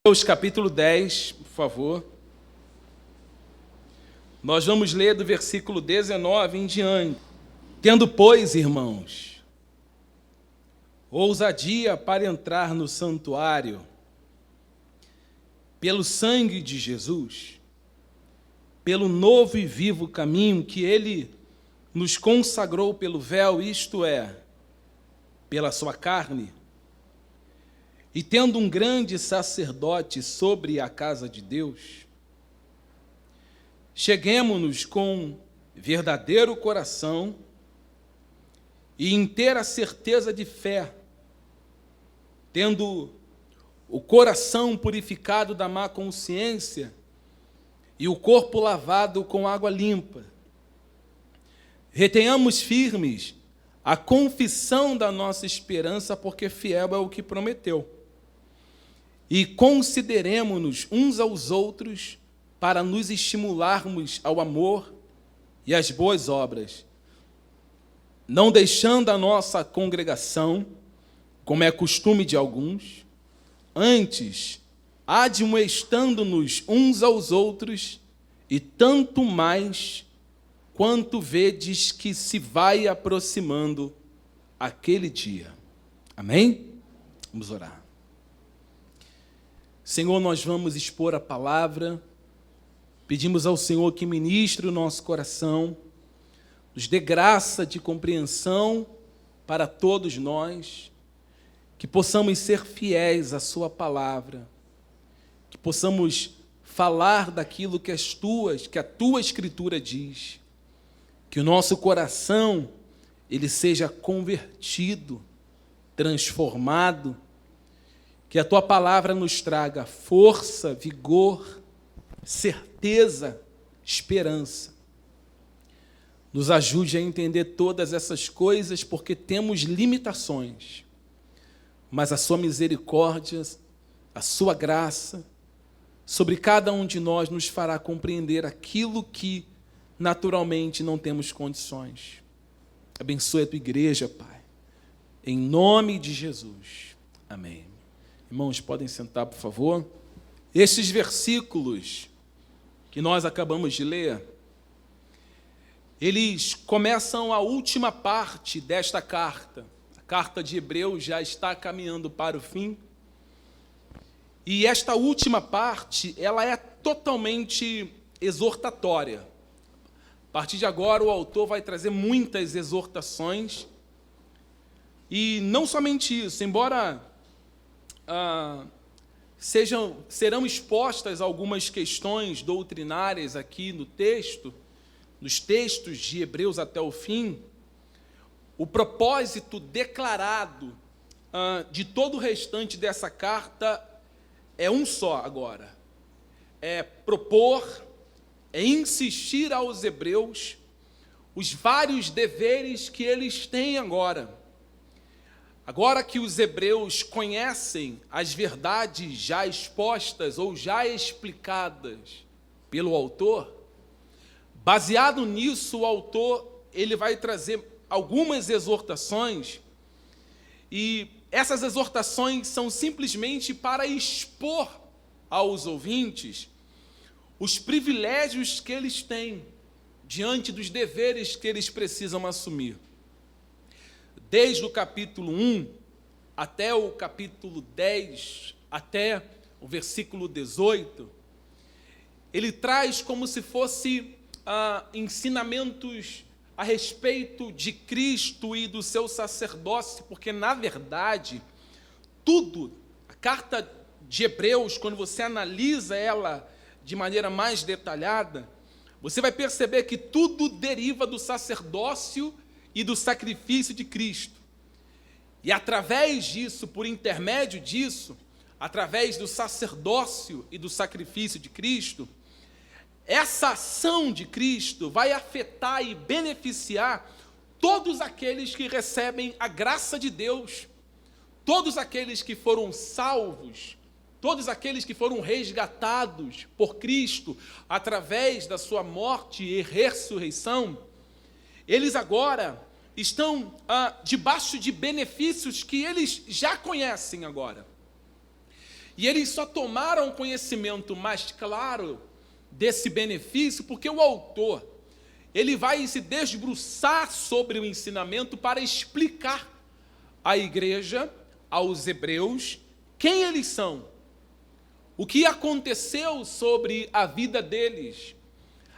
Hebreus capítulo 10, por favor. Nós vamos ler do versículo 19 em diante. Tendo, pois, irmãos, ousadia para entrar no santuário, pelo sangue de Jesus, pelo novo e vivo caminho que Ele nos consagrou pelo véu, isto é, pela sua carne, e tendo um grande sacerdote sobre a casa de Deus, cheguemo-nos com verdadeiro coração e inteira certeza de fé, tendo o coração purificado da má consciência e o corpo lavado com água limpa. Retenhamos firmes a confissão da nossa esperança, porque fiel é o que prometeu. E consideremo-nos uns aos outros para nos estimularmos ao amor e às boas obras, não deixando a nossa congregação, como é costume de alguns, antes, admoestando-nos uns aos outros, e tanto mais quanto vedes que se vai aproximando aquele dia. Amém? Vamos orar. Senhor, nós vamos expor a palavra, pedimos ao Senhor que ministre o nosso coração, nos dê graça de compreensão para todos nós, que possamos ser fiéis à sua palavra, que possamos falar daquilo que a tua Escritura diz, que o nosso coração ele seja convertido, transformado, que a tua palavra nos traga força, vigor, certeza, esperança. Nos ajude a entender todas essas coisas, porque temos limitações, mas a sua misericórdia, a sua graça, sobre cada um de nós nos fará compreender aquilo que naturalmente não temos condições. Abençoe a tua igreja, Pai, em nome de Jesus. Amém. Irmãos, podem sentar, por favor. Esses versículos que nós acabamos de ler, eles começam a última parte desta carta. A carta de Hebreus já está caminhando para o fim. E esta última parte, ela é totalmente exortatória. A partir de agora, o autor vai trazer muitas exortações. E não somente isso, embora serão expostas algumas questões doutrinárias aqui no texto, nos textos de Hebreus até o fim, o propósito declarado de todo o restante dessa carta é um só agora. É propor, é insistir aos hebreus os vários deveres que eles têm agora. Agora que os hebreus conhecem as verdades já expostas ou já explicadas pelo autor, baseado nisso, o autor ele vai trazer algumas exortações, e essas exortações são simplesmente para expor aos ouvintes os privilégios que eles têm diante dos deveres que eles precisam assumir. Desde o capítulo 1 até o capítulo 10, até o versículo 18, ele traz como se fosse ensinamentos a respeito de Cristo e do seu sacerdócio, porque, na verdade, tudo, a carta de Hebreus, quando você analisa ela de maneira mais detalhada, você vai perceber que tudo deriva do sacerdócio e do sacrifício de Cristo. E através disso, por intermédio disso, através do sacerdócio e do sacrifício de Cristo, essa ação de Cristo vai afetar e beneficiar todos aqueles que recebem a graça de Deus, todos aqueles que foram salvos, todos aqueles que foram resgatados por Cristo através da sua morte e ressurreição. Eles agora estão debaixo de benefícios que eles já conhecem agora. E eles só tomaram conhecimento mais claro desse benefício porque o autor, ele vai se debruçar sobre o ensinamento para explicar à igreja, aos hebreus, quem eles são, o que aconteceu sobre a vida deles,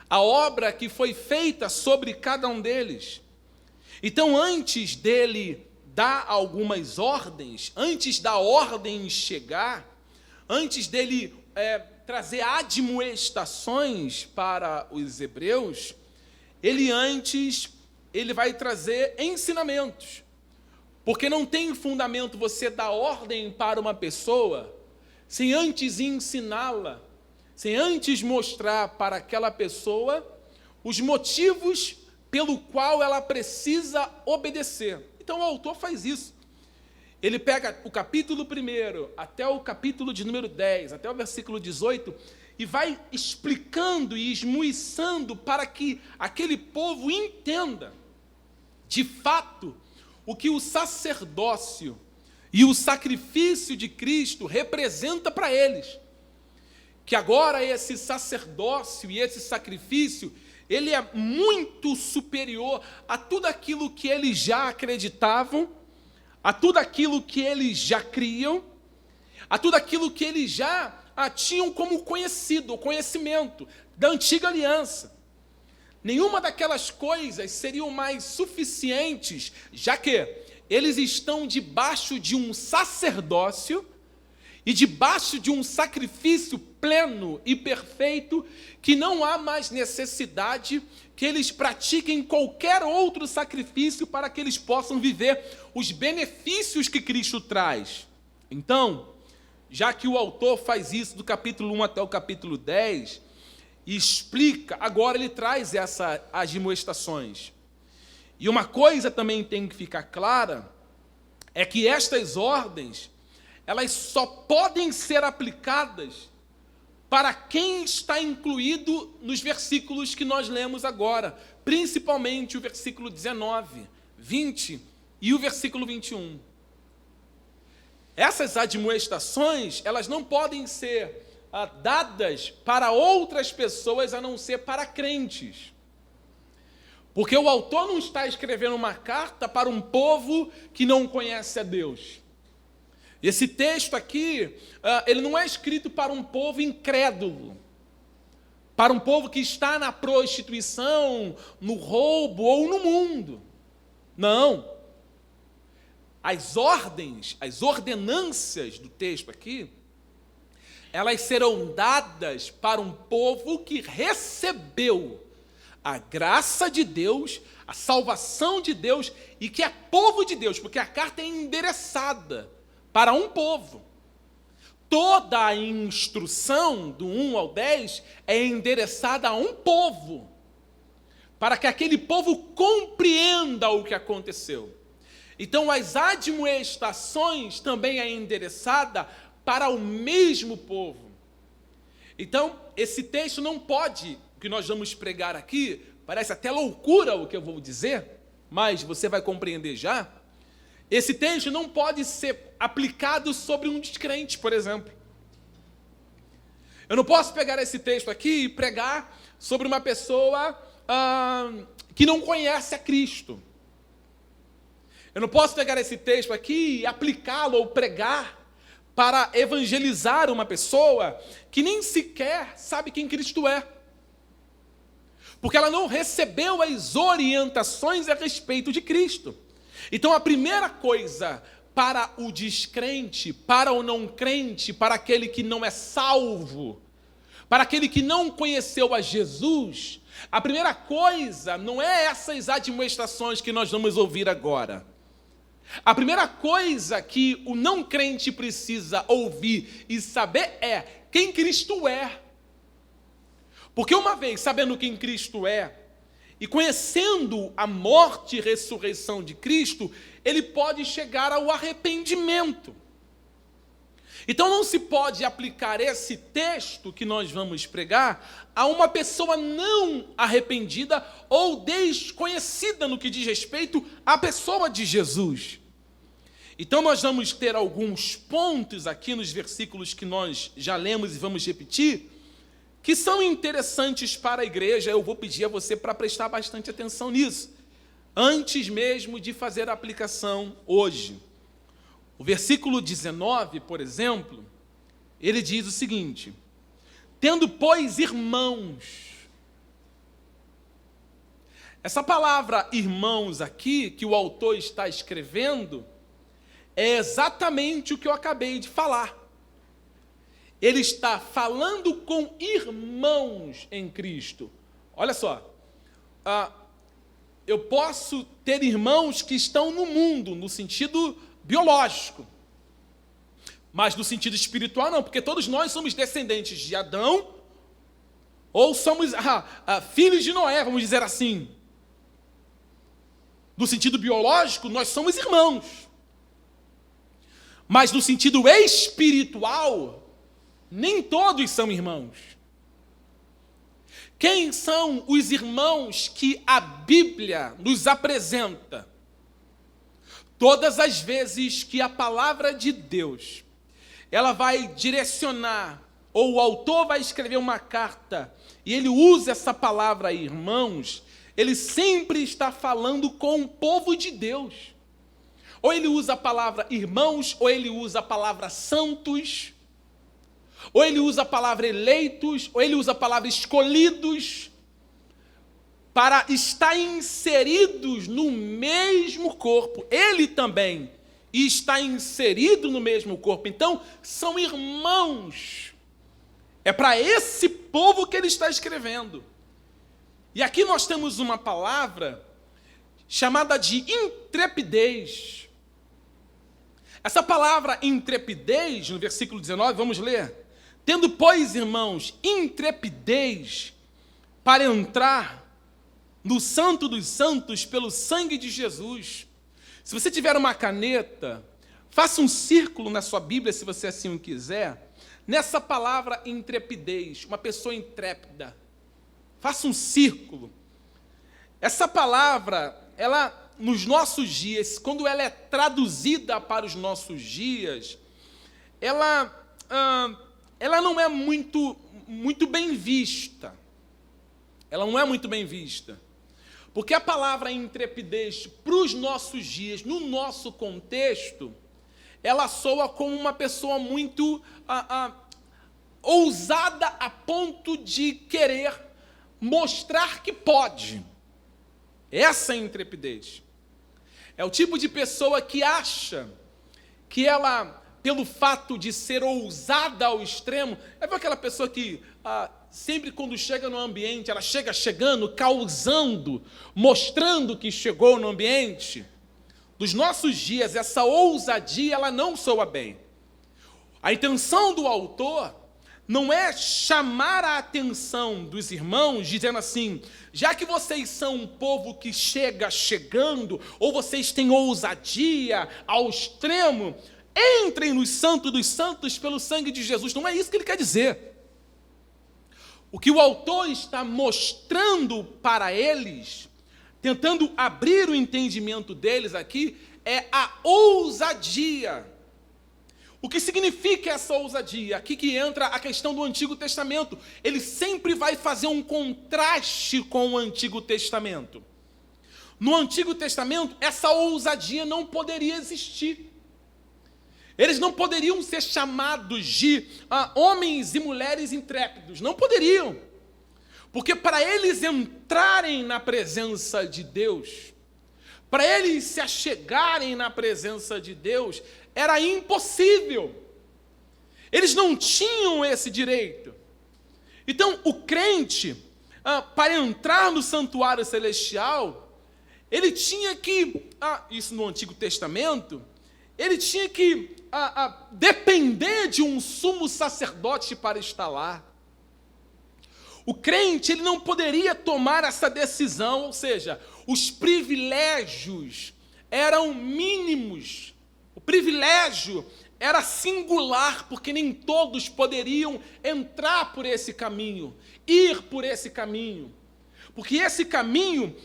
a obra que foi feita sobre cada um deles. Então, antes dele dar algumas ordens, antes da ordem chegar, antes dele trazer admoestações para os hebreus, ele vai trazer ensinamentos. Porque não tem fundamento você dar ordem para uma pessoa sem antes ensiná-la, sem antes mostrar para aquela pessoa os motivos pelo qual ela precisa obedecer. Então o autor faz isso. Ele pega o capítulo 1 até o capítulo de número 10, até o versículo 18, e vai explicando e esmiuçando para que aquele povo entenda, de fato, o que o sacerdócio e o sacrifício de Cristo representa para eles. Que agora esse sacerdócio e esse sacrifício, ele é muito superior a tudo aquilo que eles já acreditavam, a tudo aquilo que eles já criam, a tudo aquilo que eles já tinham como conhecimento da antiga aliança. Nenhuma daquelas coisas seriam mais suficientes, já que eles estão debaixo de um sacerdócio e debaixo de um sacrifício pleno e perfeito, que não há mais necessidade que eles pratiquem qualquer outro sacrifício para que eles possam viver os benefícios que Cristo traz. Então, já que o autor faz isso do capítulo 1 até o capítulo 10, e explica, agora ele traz essas admoestações. E uma coisa também tem que ficar clara, é que estas ordens, elas só podem ser aplicadas para quem está incluído nos versículos que nós lemos agora, principalmente o versículo 19, 20 e o versículo 21. Essas admoestações, elas não podem ser dadas para outras pessoas a não ser para crentes. Porque o autor não está escrevendo uma carta para um povo que não conhece a Deus. Esse texto aqui, ele não é escrito para um povo incrédulo, para um povo que está na prostituição, no roubo ou no mundo. Não. As ordens, as ordenâncias do texto aqui, elas serão dadas para um povo que recebeu a graça de Deus, a salvação de Deus, e que é povo de Deus, porque a carta é endereçada para um povo. Toda a instrução, do 1 ao 10, é endereçada a um povo, para que aquele povo compreenda o que aconteceu. Então, as admoestações também é endereçada para o mesmo povo. Então, esse texto não pode, o que nós vamos pregar aqui, parece até loucura o que eu vou dizer, mas você vai compreender já. Esse texto não pode ser aplicado sobre um descrente, por exemplo. Eu não posso pegar esse texto aqui e pregar sobre uma pessoa que não conhece a Cristo. Eu não posso pegar esse texto aqui e aplicá-lo ou pregar para evangelizar uma pessoa que nem sequer sabe quem Cristo é. Porque ela não recebeu as orientações a respeito de Cristo. Então, a primeira coisa para o descrente, para o não crente, para aquele que não é salvo, para aquele que não conheceu a Jesus, a primeira coisa não é essas admoestações que nós vamos ouvir agora. A primeira coisa que o não crente precisa ouvir e saber é quem Cristo é. Porque uma vez sabendo quem Cristo é, e conhecendo a morte e ressurreição de Cristo, ele pode chegar ao arrependimento. Então não se pode aplicar esse texto que nós vamos pregar a uma pessoa não arrependida ou desconhecida no que diz respeito à pessoa de Jesus. Então nós vamos ter alguns pontos aqui nos versículos que nós já lemos e vamos repetir, que são interessantes para a igreja. Eu vou pedir a você para prestar bastante atenção nisso, antes mesmo de fazer a aplicação hoje. O versículo 19, por exemplo, ele diz o seguinte: tendo, pois, irmãos. Essa palavra irmãos aqui, que o autor está escrevendo, é exatamente o que eu acabei de falar. Ele está falando com irmãos em Cristo. Olha só, eu posso ter irmãos que estão no mundo, no sentido biológico, mas no sentido espiritual não, porque todos nós somos descendentes de Adão, ou somos filhos de Noé, vamos dizer assim. No sentido biológico, nós somos irmãos. Mas no sentido espiritual, nem todos são irmãos. Quem são os irmãos que a Bíblia nos apresenta? Todas as vezes que a palavra de Deus, ela vai direcionar, ou o autor vai escrever uma carta, e ele usa essa palavra irmãos, ele sempre está falando com o povo de Deus. Ou ele usa a palavra irmãos, ou ele usa a palavra santos, ou ele usa a palavra eleitos, ou ele usa a palavra escolhidos, para estar inseridos no mesmo corpo. Ele também está inserido no mesmo corpo. Então, são irmãos. É para esse povo que ele está escrevendo. E aqui nós temos uma palavra chamada de intrepidez. Essa palavra intrepidez, no versículo 19, vamos ler. Tendo, pois, irmãos, intrepidez para entrar no Santo dos Santos pelo sangue de Jesus. Se você tiver uma caneta, faça um círculo na sua Bíblia, se você assim o quiser, nessa palavra intrepidez, uma pessoa intrépida. Faça um círculo. Essa palavra, ela, nos nossos dias, quando ela é traduzida para os nossos dias, ela não é muito bem vista. Ela não é muito bem vista. Porque a palavra intrepidez, para os nossos dias, no nosso contexto, ela soa como uma pessoa muito ousada a ponto de querer mostrar que pode. Essa é a intrepidez. É o tipo de pessoa que acha que ela, pelo fato de ser ousada ao extremo, é aquela pessoa que sempre quando chega no ambiente, ela chega chegando, causando, mostrando que chegou no ambiente. Dos nossos dias, essa ousadia, ela não soa bem. A intenção do autor não é chamar a atenção dos irmãos, dizendo assim, já que vocês são um povo que chega chegando, ou vocês têm ousadia ao extremo, entrem no Santo dos Santos pelo sangue de Jesus. Não é isso que ele quer dizer. O que o autor está mostrando para eles, tentando abrir o entendimento deles aqui, é a ousadia. O que significa essa ousadia? Aqui que entra a questão do Antigo Testamento. Ele sempre vai fazer um contraste com o Antigo Testamento. No Antigo Testamento, essa ousadia não poderia existir. Eles não poderiam ser chamados de homens e mulheres intrépidos. Não poderiam. Porque para eles entrarem na presença de Deus, para eles se achegarem na presença de Deus, era impossível. Eles não tinham esse direito. Então, o crente, para entrar no santuário celestial, ele tinha que, isso no Antigo Testamento, ele tinha que depender de um sumo sacerdote para estar lá. O crente, ele não poderia tomar essa decisão, ou seja, os privilégios eram mínimos. O privilégio era singular, porque nem todos poderiam entrar por esse caminho, ir por esse caminho. Porque esse caminho,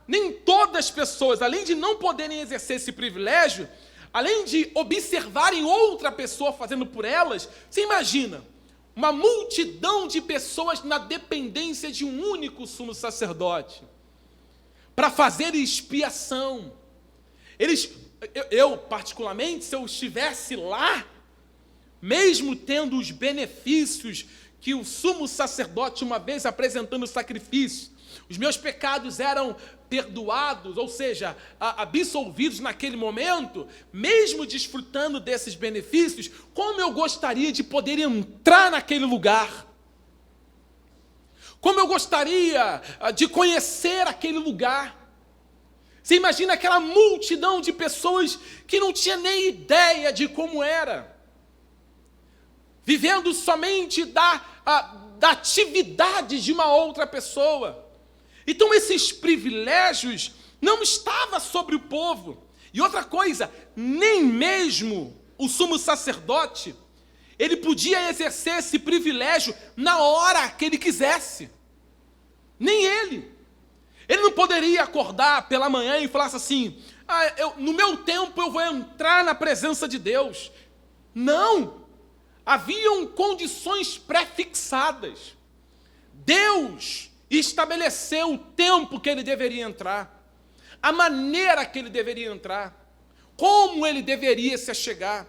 nem todas as pessoas, além de não poderem exercer esse privilégio, além de observarem outra pessoa fazendo por elas, você imagina uma multidão de pessoas na dependência de um único sumo sacerdote para fazer expiação. Eu, particularmente, se eu estivesse lá, mesmo tendo os benefícios que o sumo sacerdote, uma vez apresentando o sacrifício, os meus pecados eram perdoados, ou seja, absolvidos naquele momento, mesmo desfrutando desses benefícios, como eu gostaria de poder entrar naquele lugar. Como eu gostaria de conhecer aquele lugar. Você imagina aquela multidão de pessoas que não tinha nem ideia de como era, vivendo somente da atividade de uma outra pessoa. Então esses privilégios não estavam sobre o povo. E outra coisa, nem mesmo o sumo sacerdote, ele podia exercer esse privilégio na hora que ele quisesse. Nem ele. Ele não poderia acordar pela manhã e falar assim, no meu tempo eu vou entrar na presença de Deus. Não. Haviam condições pré-fixadas. Deus estabeleceu o tempo que ele deveria entrar, a maneira que ele deveria entrar, como ele deveria se achegar.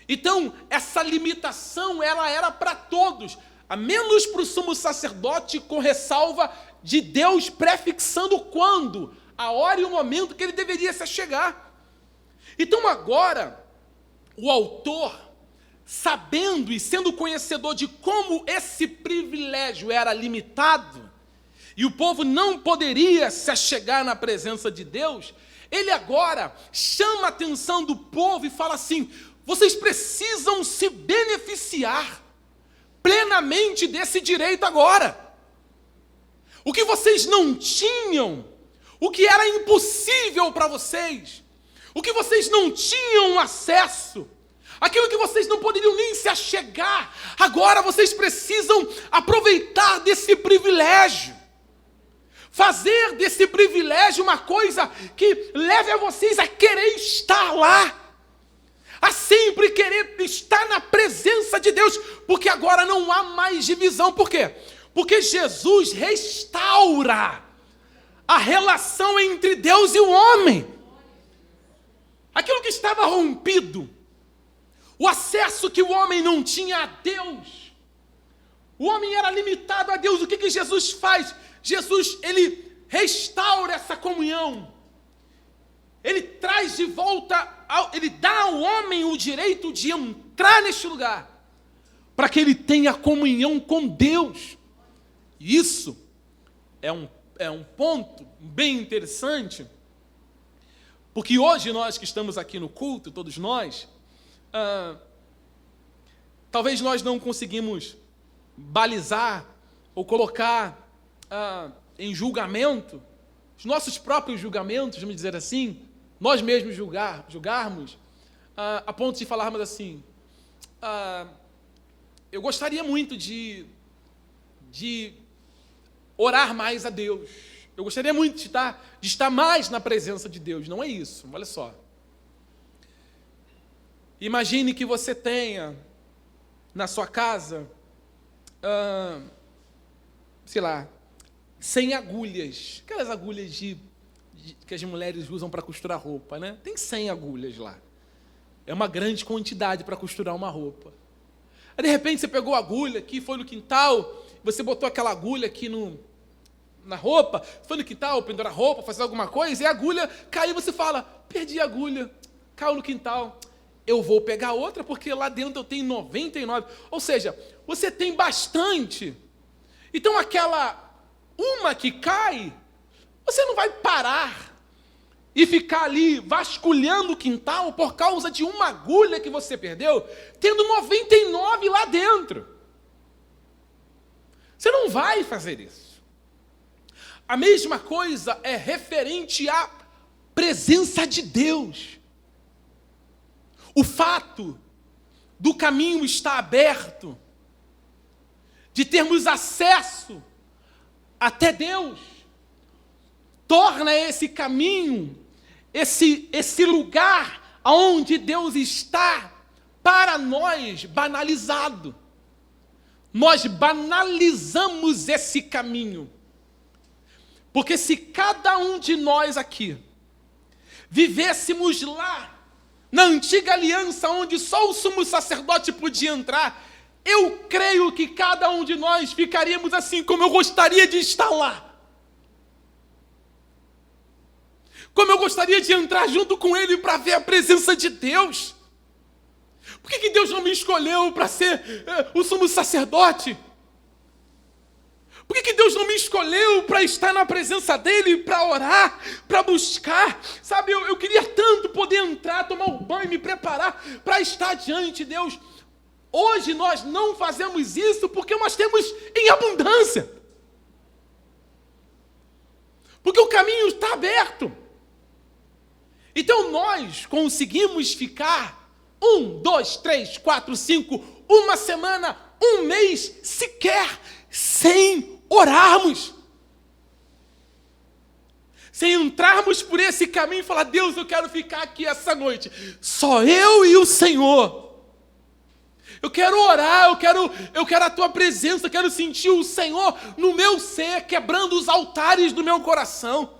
Então, essa limitação, ela era para todos, a menos para o sumo sacerdote, com ressalva de Deus prefixando quando, a hora e o momento que ele deveria se achegar. Então, agora, o autor, sabendo e sendo conhecedor de como esse privilégio era limitado, e o povo não poderia se achegar na presença de Deus, ele agora chama a atenção do povo e fala assim, vocês precisam se beneficiar plenamente desse direito agora. O que vocês não tinham, o que era impossível para vocês, o que vocês não tinham acesso, aquilo que vocês não poderiam nem se achegar, agora vocês precisam aproveitar desse privilégio. Fazer desse privilégio uma coisa que leve a vocês a querer estar lá, a sempre querer estar na presença de Deus, porque agora não há mais divisão. Por quê? Porque Jesus restaura a relação entre Deus e o homem. Aquilo que estava rompido, o acesso que o homem não tinha a Deus, o homem era limitado a Deus. O que Jesus faz? Jesus, ele restaura essa comunhão. Ele traz de volta, ele dá ao homem o direito de entrar neste lugar, para que ele tenha comunhão com Deus. E isso é um ponto bem interessante, porque hoje nós que estamos aqui no culto, todos nós, talvez nós não conseguimos balizar ou colocar em julgamento os nossos próprios julgamentos, vamos dizer assim, nós mesmos julgarmos, a ponto de falarmos assim, eu gostaria muito de orar mais a Deus, eu gostaria muito de estar mais na presença de Deus. Não é isso, olha só. Imagine que você tenha na sua casa, sei lá, 100 agulhas, aquelas agulhas que as mulheres usam para costurar roupa, né? Tem 100 agulhas lá. É uma grande quantidade para costurar uma roupa. Aí, de repente, você pegou a agulha aqui, foi no quintal, você botou aquela agulha aqui na roupa, foi no quintal, pendurar a roupa, fazer alguma coisa, e a agulha caiu, você fala, perdi a agulha, caiu no quintal, eu vou pegar outra, porque lá dentro eu tenho 99. Ou seja, você tem bastante. Então, aquela uma que cai, você não vai parar e ficar ali vasculhando o quintal por causa de uma agulha que você perdeu, tendo 99 lá dentro. Você não vai fazer isso. A mesma coisa é referente à presença de Deus. O fato do caminho estar aberto, de termos acesso até Deus, torna esse caminho, esse lugar aonde Deus está para nós banalizado. Nós banalizamos esse caminho. Porque se cada um de nós aqui vivêssemos lá, na antiga aliança, onde só o sumo sacerdote podia entrar, eu creio que cada um de nós ficaríamos assim, como eu gostaria de estar lá. Como eu gostaria de entrar junto com ele para ver a presença de Deus. Por que Deus não me escolheu para ser o sumo sacerdote? Por que Deus não me escolheu para estar na presença dele, para orar, para buscar? Sabe, eu queria tanto poder entrar, tomar um banho, me preparar para estar diante de Deus. Hoje nós não fazemos isso porque nós temos em abundância. Porque o caminho está aberto. Então nós conseguimos ficar 1, 2, 3, 4, 5, uma semana, um mês sequer, sem orarmos. Sem entrarmos por esse caminho e falar: Deus, eu quero ficar aqui essa noite, só eu e o Senhor. Eu quero orar, eu quero a tua presença, eu quero sentir o Senhor no meu ser, quebrando os altares do meu coração,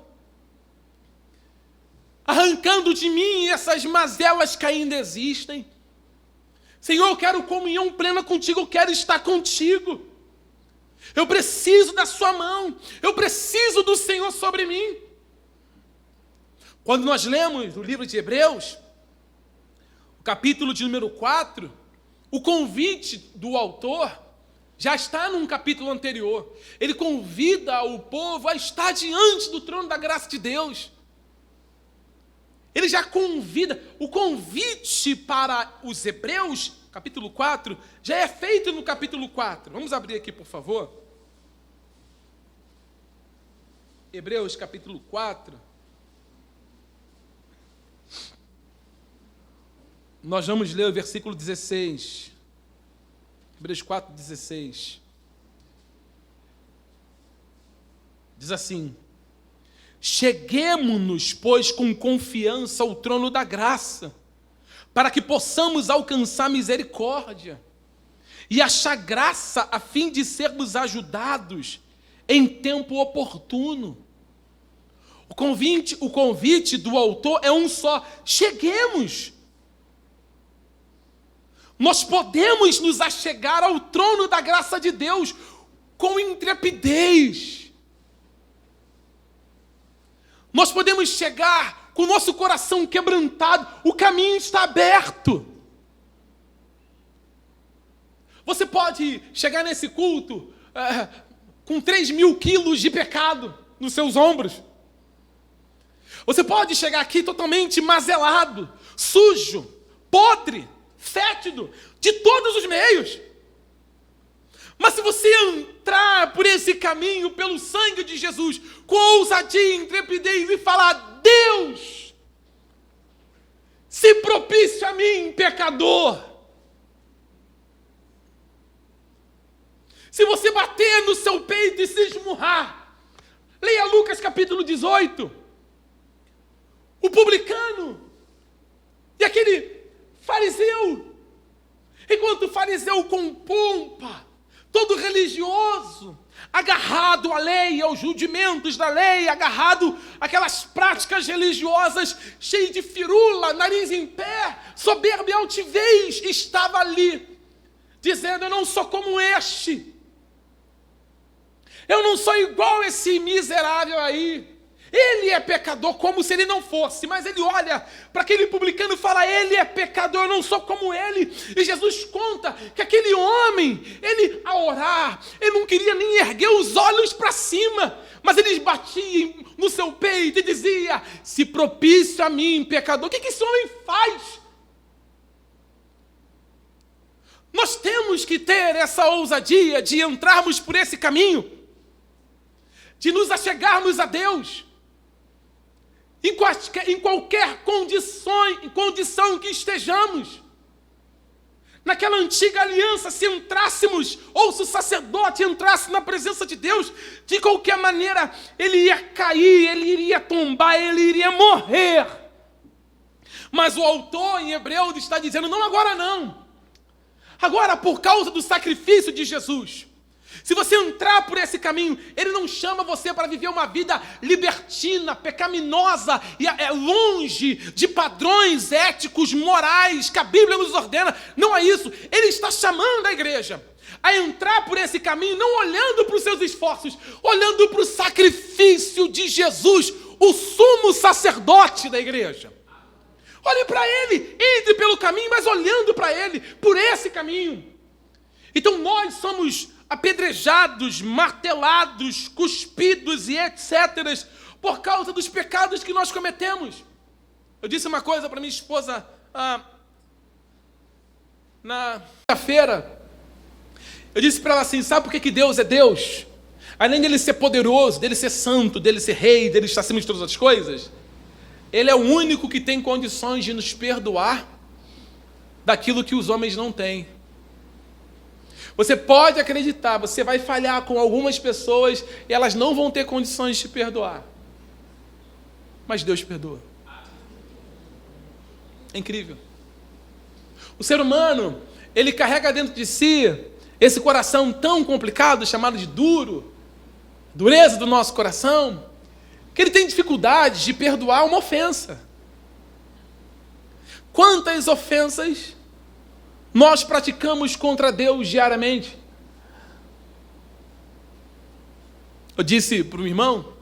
arrancando de mim essas mazelas que ainda existem. Senhor, eu quero comunhão plena contigo, eu quero estar contigo. Eu preciso da sua mão, eu preciso do Senhor sobre mim. Quando nós lemos o livro de Hebreus, o capítulo de número 4, o convite do autor já está num capítulo anterior. Ele convida o povo a estar diante do trono da graça de Deus. Ele já convida. O convite para os Hebreus, capítulo 4, já é feito no capítulo 4. Vamos abrir aqui, por favor. Hebreus, capítulo 4. Nós vamos ler o versículo 16. Hebreus 4, 16. Diz assim: cheguemo-nos, pois, com confiança ao trono da graça, para que possamos alcançar misericórdia e achar graça a fim de sermos ajudados em tempo oportuno. O convite do autor é um só: cheguemos. Nós podemos nos achegar ao trono da graça de Deus com intrepidez. Nós podemos chegar com o nosso coração quebrantado, o caminho está aberto. Você pode chegar nesse culto com 3.000 quilos de pecado nos seus ombros. Você pode chegar aqui totalmente mazelado, sujo, podre, fétido, de todos os meios. Mas se você entrar por esse caminho, pelo sangue de Jesus, com ousadia e intrepidez, e falar: Deus, se propício a mim, pecador. Se você bater no seu peito e se esmurrar, leia Lucas capítulo 18. O publicano e aquele fariseu, enquanto o fariseu com pompa, todo religioso, agarrado à lei, aos rudimentos da lei, agarrado àquelas práticas religiosas, cheio de firula, nariz em pé, soberba e altivez, estava ali, dizendo: eu não sou como este, eu não sou igual esse miserável aí. Ele é pecador, como se ele não fosse, mas ele olha para aquele publicano e fala: ele é pecador, eu não sou como ele. E Jesus conta que aquele homem, ele ao orar, ele não queria nem erguer os olhos para cima, mas ele batia no seu peito e dizia: se propício a mim, pecador. O que esse homem faz? Nós temos que ter essa ousadia de entrarmos por esse caminho, de nos achegarmos a Deus, em qualquer condição que estejamos. Naquela antiga aliança, se entrássemos, ou se o sacerdote entrasse na presença de Deus, de qualquer maneira, ele ia cair, ele iria tombar, ele iria morrer. Mas o autor em Hebreus está dizendo, não agora não. Agora, por causa do sacrifício de Jesus. Se você entrar por esse caminho, ele não chama você para viver uma vida libertina, pecaminosa, e longe de padrões éticos, morais, que a Bíblia nos ordena. Não é isso. Ele está chamando a igreja a entrar por esse caminho, não olhando para os seus esforços, olhando para o sacrifício de Jesus, o sumo sacerdote da igreja. Olhe para ele, entre pelo caminho, mas olhando para ele, por esse caminho. Então nós somos apedrejados, martelados, cuspidos e etc. por causa dos pecados que nós cometemos. Eu disse uma coisa para minha esposa na quinta-feira. Eu disse para ela assim, sabe por que Deus é Deus? Além dele ser poderoso, dele ser santo, dele ser rei, dele estar acima de todas as coisas, ele é o único que tem condições de nos perdoar daquilo que os homens não têm. Você pode acreditar, você vai falhar com algumas pessoas e elas não vão ter condições de te perdoar. Mas Deus perdoa. É incrível. O ser humano, ele carrega dentro de si esse coração tão complicado, chamado de dureza do nosso coração, que ele tem dificuldade de perdoar uma ofensa. Quantas ofensas nós praticamos contra Deus diariamente? Eu disse para o irmão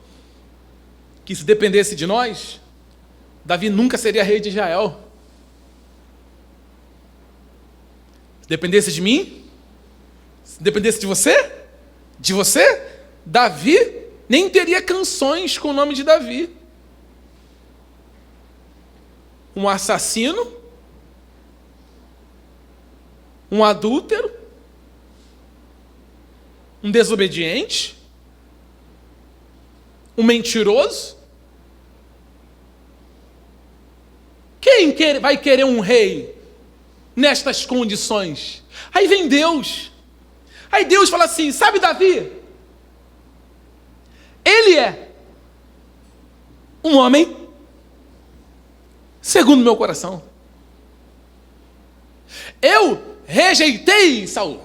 que se dependesse de nós, Davi nunca seria rei de Israel. Se dependesse de mim, se dependesse de você, Davi nem teria canções com o nome de Davi. Um assassino, um adúltero, um desobediente, um mentiroso. Quem vai querer um rei nestas condições? Aí vem Deus. Aí Deus fala assim, sabe Davi? Ele é um homem segundo meu coração. Eu rejeitei Saul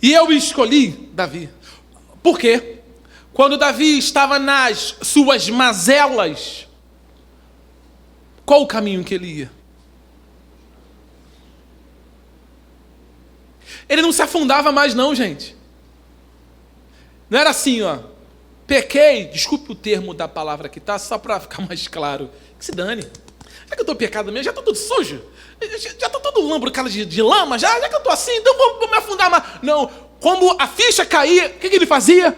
e eu escolhi Davi. Por quê? Quando Davi estava nas suas mazelas, qual o caminho que ele ia? Ele não se afundava mais não, gente. Não era assim, ó. Pequei, desculpe o termo da palavra que tá, só para ficar mais claro. Que se dane. Já que eu estou pecado mesmo, já estou todo sujo. Já estou todo lambrocado de lama, já que eu estou assim, então vou me afundar mais. Não, como a ficha caía, o que ele fazia?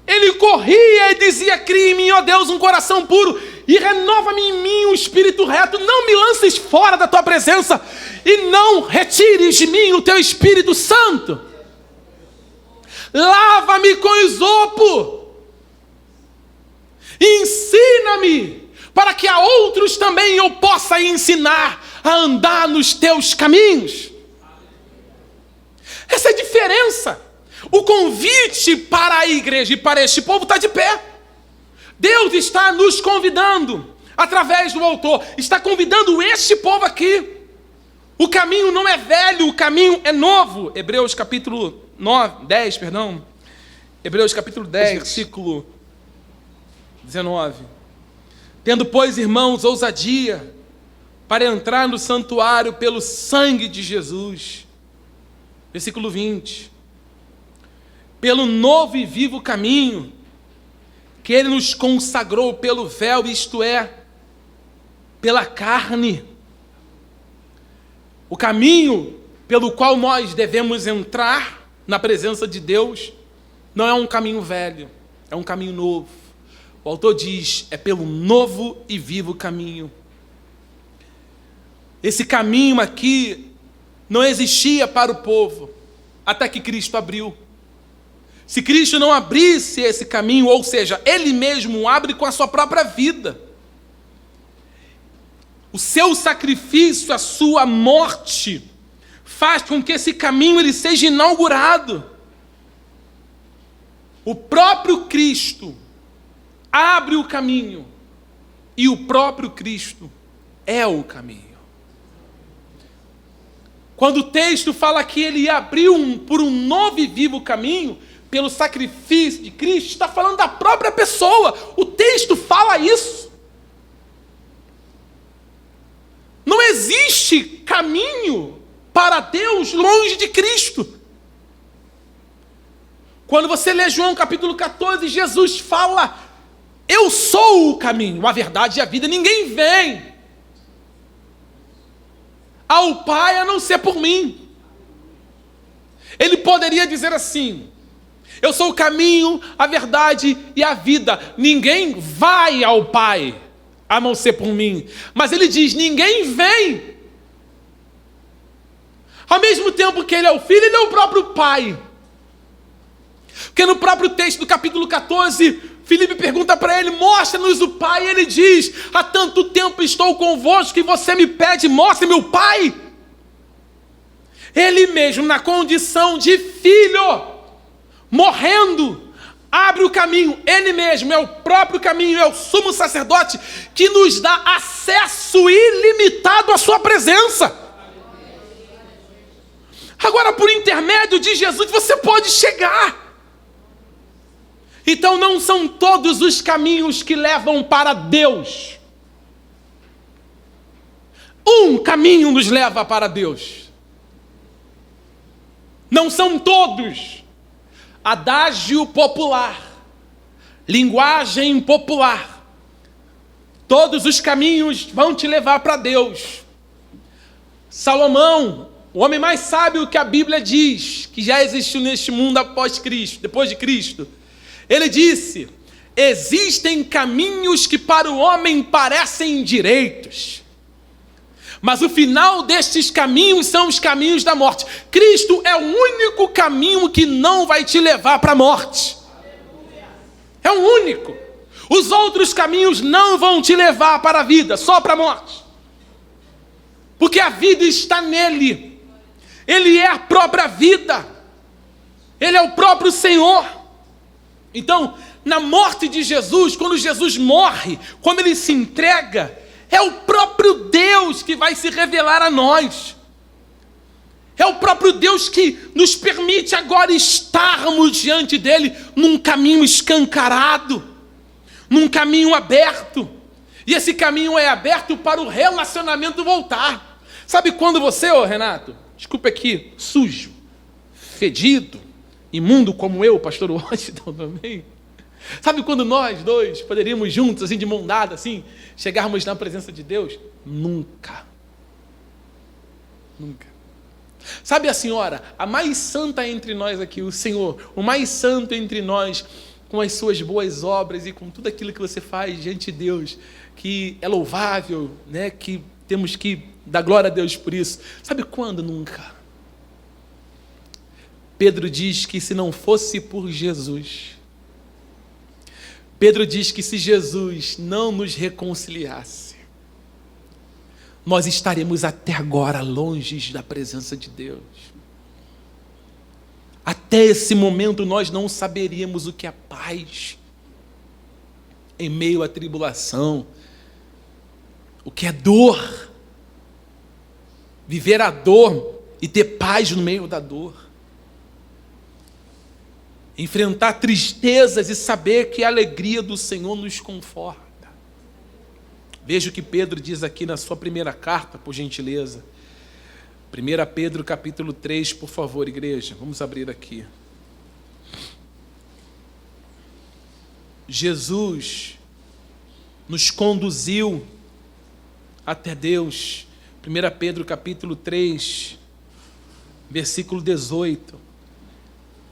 Ele corria e dizia, cria em mim, ó Deus, um coração puro, e renova-me em mim um espírito reto. Não me lances fora da tua presença, e não retires de mim o teu Espírito Santo. Lava-me com isopo, ensina-me, para que a outros também eu possa ensinar a andar nos teus caminhos. Essa é a diferença. O convite para a igreja e para este povo está de pé. Deus está nos convidando, através do autor, está convidando este povo aqui. O caminho não é velho, o caminho é novo. Hebreus capítulo 10. Hebreus capítulo 10, versículo 19. Tendo, pois, irmãos, ousadia para entrar no santuário pelo sangue de Jesus. Versículo 20. Pelo novo e vivo caminho que ele nos consagrou pelo véu, isto é, pela carne. O caminho pelo qual nós devemos entrar na presença de Deus não é um caminho velho, é um caminho novo. O autor diz, é pelo novo e vivo caminho. Esse caminho aqui não existia para o povo, até que Cristo abriu. Se Cristo não abrisse esse caminho, ou seja, Ele mesmo abre com a sua própria vida. O seu sacrifício, a sua morte, faz com que esse caminho ele seja inaugurado. O próprio Cristo abre o caminho, e o próprio Cristo é o caminho. Quando o texto fala que ele abriu por um novo e vivo caminho, pelo sacrifício de Cristo, está falando da própria pessoa. O texto fala isso. Não existe caminho para Deus longe de Cristo. Quando você lê João capítulo 14, Jesus fala: eu sou o caminho, a verdade e a vida. Ninguém vem ao Pai a não ser por mim. Ele poderia dizer assim: eu sou o caminho, a verdade e a vida. Ninguém vai ao Pai a não ser por mim. Mas ele diz: ninguém vem. Ao mesmo tempo que ele é o Filho, ele é o próprio Pai. Porque no próprio texto do capítulo 14, Filipe pergunta para ele: mostra-nos o Pai. E ele diz: há tanto tempo estou convosco que você me pede, mostre-me o Pai. Ele mesmo, na condição de filho, morrendo, abre o caminho. Ele mesmo é o próprio caminho, é o sumo sacerdote que nos dá acesso ilimitado à sua presença. Agora, por intermédio de Jesus, você pode chegar. Então, não são todos os caminhos que levam para Deus. Um caminho nos leva para Deus. Não são todos. Adágio popular, linguagem popular. Todos os caminhos vão te levar para Deus. Salomão, o homem mais sábio que a Bíblia diz, que já existiu neste mundo após Cristo, depois de Cristo, ele disse: existem caminhos que para o homem parecem direitos, mas o final destes caminhos são os caminhos da morte. Cristo é o único caminho que não vai te levar para a morte. É o único. Os outros caminhos não vão te levar para a vida, só para a morte. Porque a vida está nele. Ele é a própria vida. Ele é o próprio Senhor. Então, na morte de Jesus, quando Jesus morre, quando ele se entrega, é o próprio Deus que vai se revelar a nós. É o próprio Deus que nos permite agora estarmos diante dele num caminho escancarado, num caminho aberto. E esse caminho é aberto para o relacionamento voltar. Sabe quando você, Renato, desculpa aqui, sujo, fedido, imundo como eu, pastor Washington também. Sabe quando nós dois poderíamos juntos, assim, de mão dada, assim, chegarmos na presença de Deus? Nunca. Nunca. Sabe a senhora, a mais santa entre nós aqui, o Senhor, o mais santo entre nós, com as suas boas obras e com tudo aquilo que você faz diante de Deus, que é louvável, né, que temos que dar glória a Deus por isso. Sabe quando? Nunca. Pedro diz que se não fosse por Jesus, Pedro diz que se Jesus não nos reconciliasse, nós estaremos até agora longe da presença de Deus. Até esse momento nós não saberíamos o que é paz em meio à tribulação, o que é dor, viver a dor e ter paz no meio da dor. Enfrentar tristezas e saber que a alegria do Senhor nos conforta. Veja o que Pedro diz aqui na sua primeira carta, por gentileza. 1 Pedro capítulo 3, por favor, igreja. Vamos abrir aqui. Jesus nos conduziu até Deus. 1 Pedro capítulo 3, versículo 18.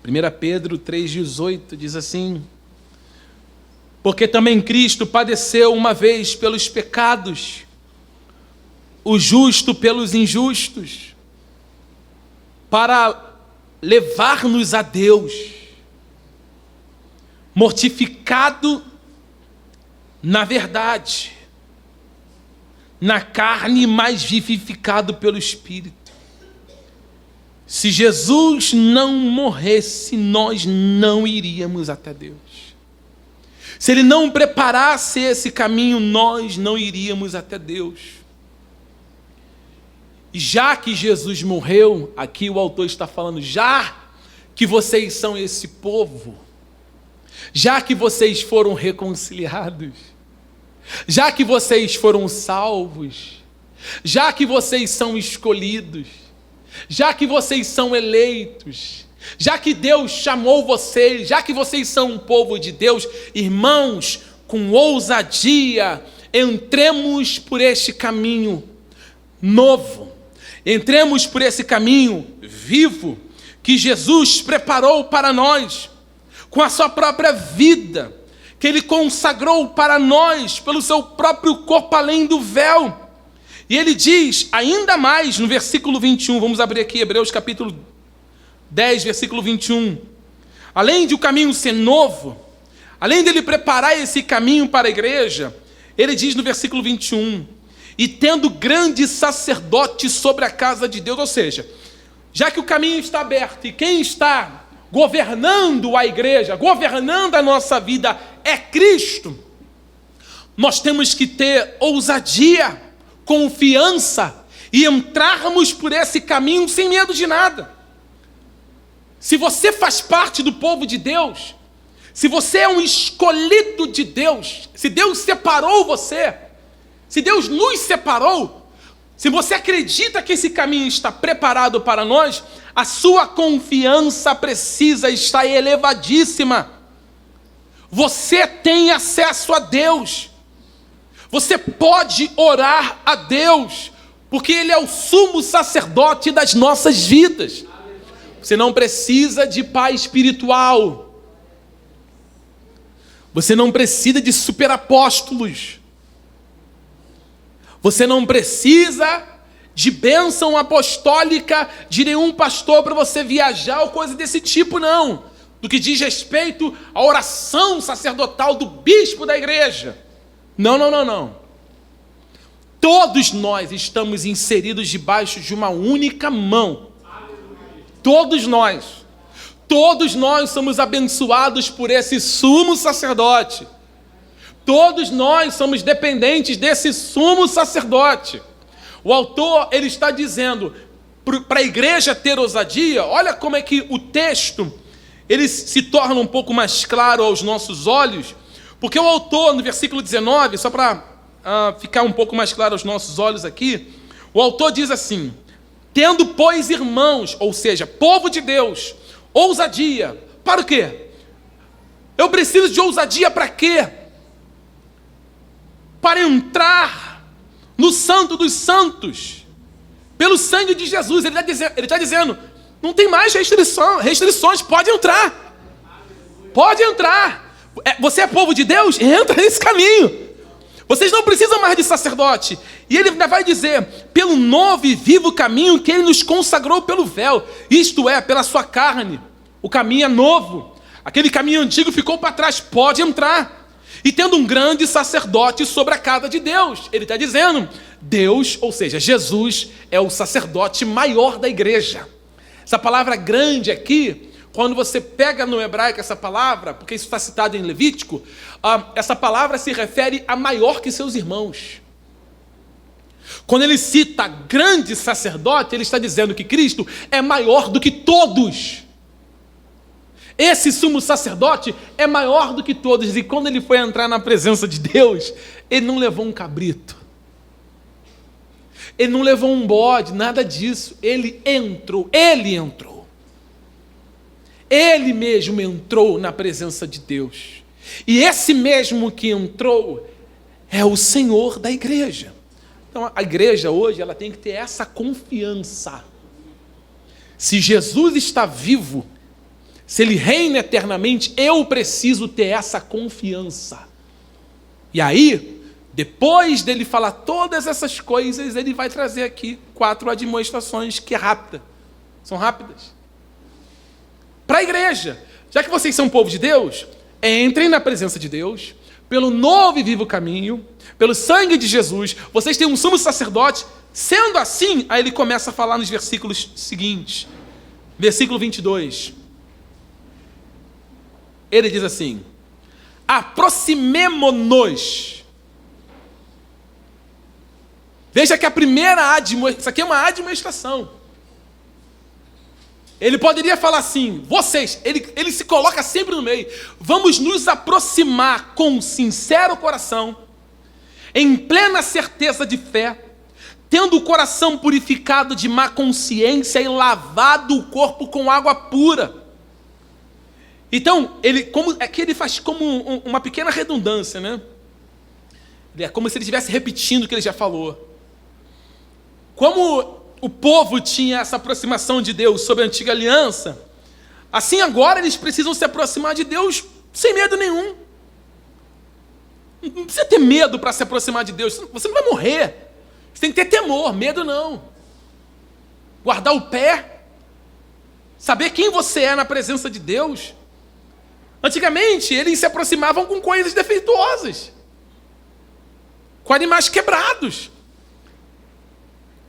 1 Pedro 3,18 diz assim: porque também Cristo padeceu uma vez pelos pecados, o justo pelos injustos, para levar-nos a Deus, mortificado na verdade, na carne, mas vivificado pelo Espírito. Se Jesus não morresse, nós não iríamos até Deus. Se Ele não preparasse esse caminho, nós não iríamos até Deus. E já que Jesus morreu, aqui o autor está falando, já que vocês são esse povo, já que vocês foram reconciliados, já que vocês foram salvos, já que vocês são escolhidos, já que vocês são eleitos, já que Deus chamou vocês, já que vocês são um povo de Deus, irmãos, com ousadia, entremos por este caminho novo, entremos por esse caminho vivo que Jesus preparou para nós, com a sua própria vida, que Ele consagrou para nós, pelo seu próprio corpo além do véu. E Ele diz, ainda mais, no versículo 21, vamos abrir aqui, Hebreus capítulo 10, versículo 21. Além de o caminho ser novo, além dele preparar esse caminho para a igreja, Ele diz no versículo 21, e tendo grande sacerdote sobre a casa de Deus, ou seja, já que o caminho está aberto e quem está governando a igreja, governando a nossa vida é Cristo, nós temos que ter ousadia, confiança e entrarmos por esse caminho sem medo de nada. Se você faz parte do povo de Deus, se você é um escolhido de Deus, se Deus separou você, se Deus nos separou, se você acredita que esse caminho está preparado para nós, a sua confiança precisa estar elevadíssima. Você tem acesso a Deus. Você pode orar a Deus, porque Ele é o sumo sacerdote das nossas vidas. Você não precisa de pai espiritual. Você não precisa de superapóstolos. Você não precisa de bênção apostólica de nenhum pastor para você viajar ou coisa desse tipo, não. Do que diz respeito à oração sacerdotal do bispo da igreja. Não. Todos nós estamos inseridos debaixo de uma única mão. Todos nós somos abençoados por esse sumo sacerdote. Todos nós somos dependentes desse sumo sacerdote. O autor, ele está dizendo, para a igreja ter ousadia, olha como é que o texto, ele se torna um pouco mais claro aos nossos olhos, porque o autor, no versículo 19, só para ficar um pouco mais claro aos nossos olhos aqui, o autor diz assim, tendo, pois, irmãos, ou seja, povo de Deus, ousadia, para o quê? Eu preciso de ousadia para quê? Para entrar no Santo dos Santos, pelo sangue de Jesus. Ele está dizendo, não tem mais restrições, pode entrar. Pode entrar. Você é povo de Deus? Entra nesse caminho. Vocês não precisam mais de sacerdote. E ele ainda vai dizer, pelo novo e vivo caminho que Ele nos consagrou pelo véu, isto é, pela sua carne. O caminho é novo. Aquele caminho antigo ficou para trás, pode entrar. E tendo um grande sacerdote sobre a casa de Deus. Ele está dizendo, Deus, ou seja, Jesus é o sacerdote maior da igreja. Essa palavra grande aqui, quando você pega no hebraico essa palavra, porque isso está citado em Levítico, essa palavra se refere a maior que seus irmãos. Quando ele cita grande sacerdote, ele está dizendo que Cristo é maior do que todos. Esse sumo sacerdote é maior do que todos. E quando ele foi entrar na presença de Deus, ele não levou um cabrito. Ele não levou um bode, nada disso. Ele entrou. Ele mesmo entrou na presença de Deus. E esse mesmo que entrou é o Senhor da igreja. Então a igreja hoje ela tem que ter essa confiança. Se Jesus está vivo, se Ele reina eternamente, eu preciso ter essa confiança. E aí, depois dele falar todas essas coisas, ele vai trazer aqui 4 admoestações que são rápidas. Para a igreja, já que vocês são povo de Deus, entrem na presença de Deus, pelo novo e vivo caminho, pelo sangue de Jesus, vocês têm um sumo sacerdote. Sendo assim, aí ele começa a falar nos versículos seguintes. Versículo 22. Ele diz assim, aproximemo-nos Veja que a primeira isso aqui é uma admoestação. Ele poderia falar assim, vocês, ele se coloca sempre no meio. Vamos nos aproximar com um sincero coração, em plena certeza de fé, tendo o coração purificado de má consciência e lavado o corpo com água pura. Então, aqui ele faz como uma pequena redundância, né? É como se ele estivesse repetindo o que ele já falou. Como o povo tinha essa aproximação de Deus sob a antiga aliança, assim agora eles precisam se aproximar de Deus sem medo nenhum. Não precisa ter medo para se aproximar de Deus. Você não vai morrer. Você tem que ter temor, medo não. Guardar o pé. Saber quem você é na presença de Deus. Antigamente, eles se aproximavam com coisas defeituosas. Com animais quebrados.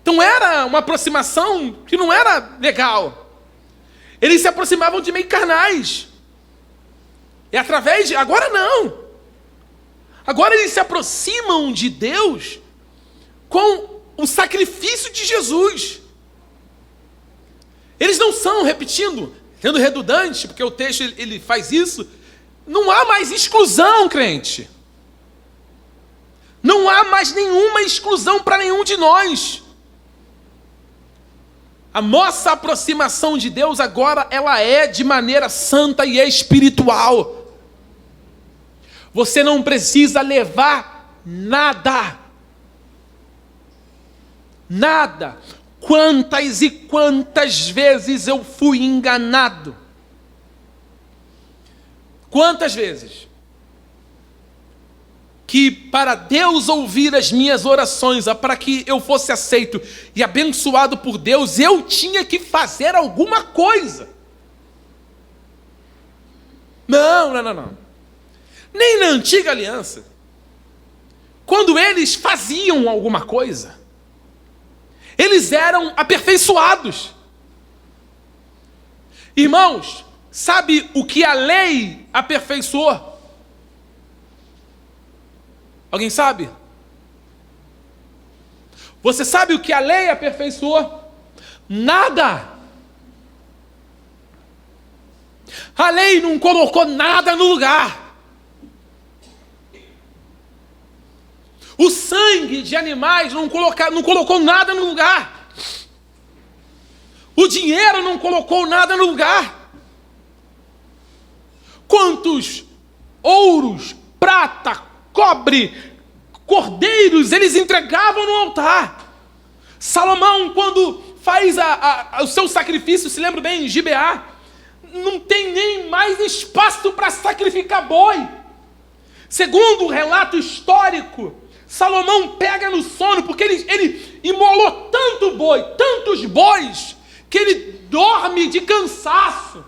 Então era uma aproximação que não era legal. Eles se aproximavam de meio carnais. E através de... Agora não. Agora eles se aproximam de Deus com o sacrifício de Jesus. Eles não são, repetindo, sendo redundante, porque o texto ele faz isso, não há mais exclusão, crente. Não há mais nenhuma exclusão para nenhum de nós. A nossa aproximação de Deus agora, ela é de maneira santa e espiritual. Você não precisa levar nada. Nada. Quantas e quantas vezes eu fui enganado? Quantas vezes? Que para Deus ouvir as minhas orações, para que eu fosse aceito e abençoado por Deus, eu tinha que fazer alguma coisa. Não. Nem na antiga aliança, quando eles faziam alguma coisa, eles eram aperfeiçoados. Irmãos, sabe o que a lei aperfeiçoou? Alguém sabe? Você sabe o que a lei aperfeiçoou? Nada. A lei não colocou nada no lugar. O sangue de animais não colocou nada no lugar. O dinheiro não colocou nada no lugar. Quantos ouros, prata, cobre, cordeiros eles entregavam no altar. Salomão, quando faz o seu sacrifício, se lembra bem, em Gibeá, não tem nem mais espaço para sacrificar boi. Segundo o relato histórico, Salomão pega no sono, porque ele imolou tantos bois, que ele dorme de cansaço.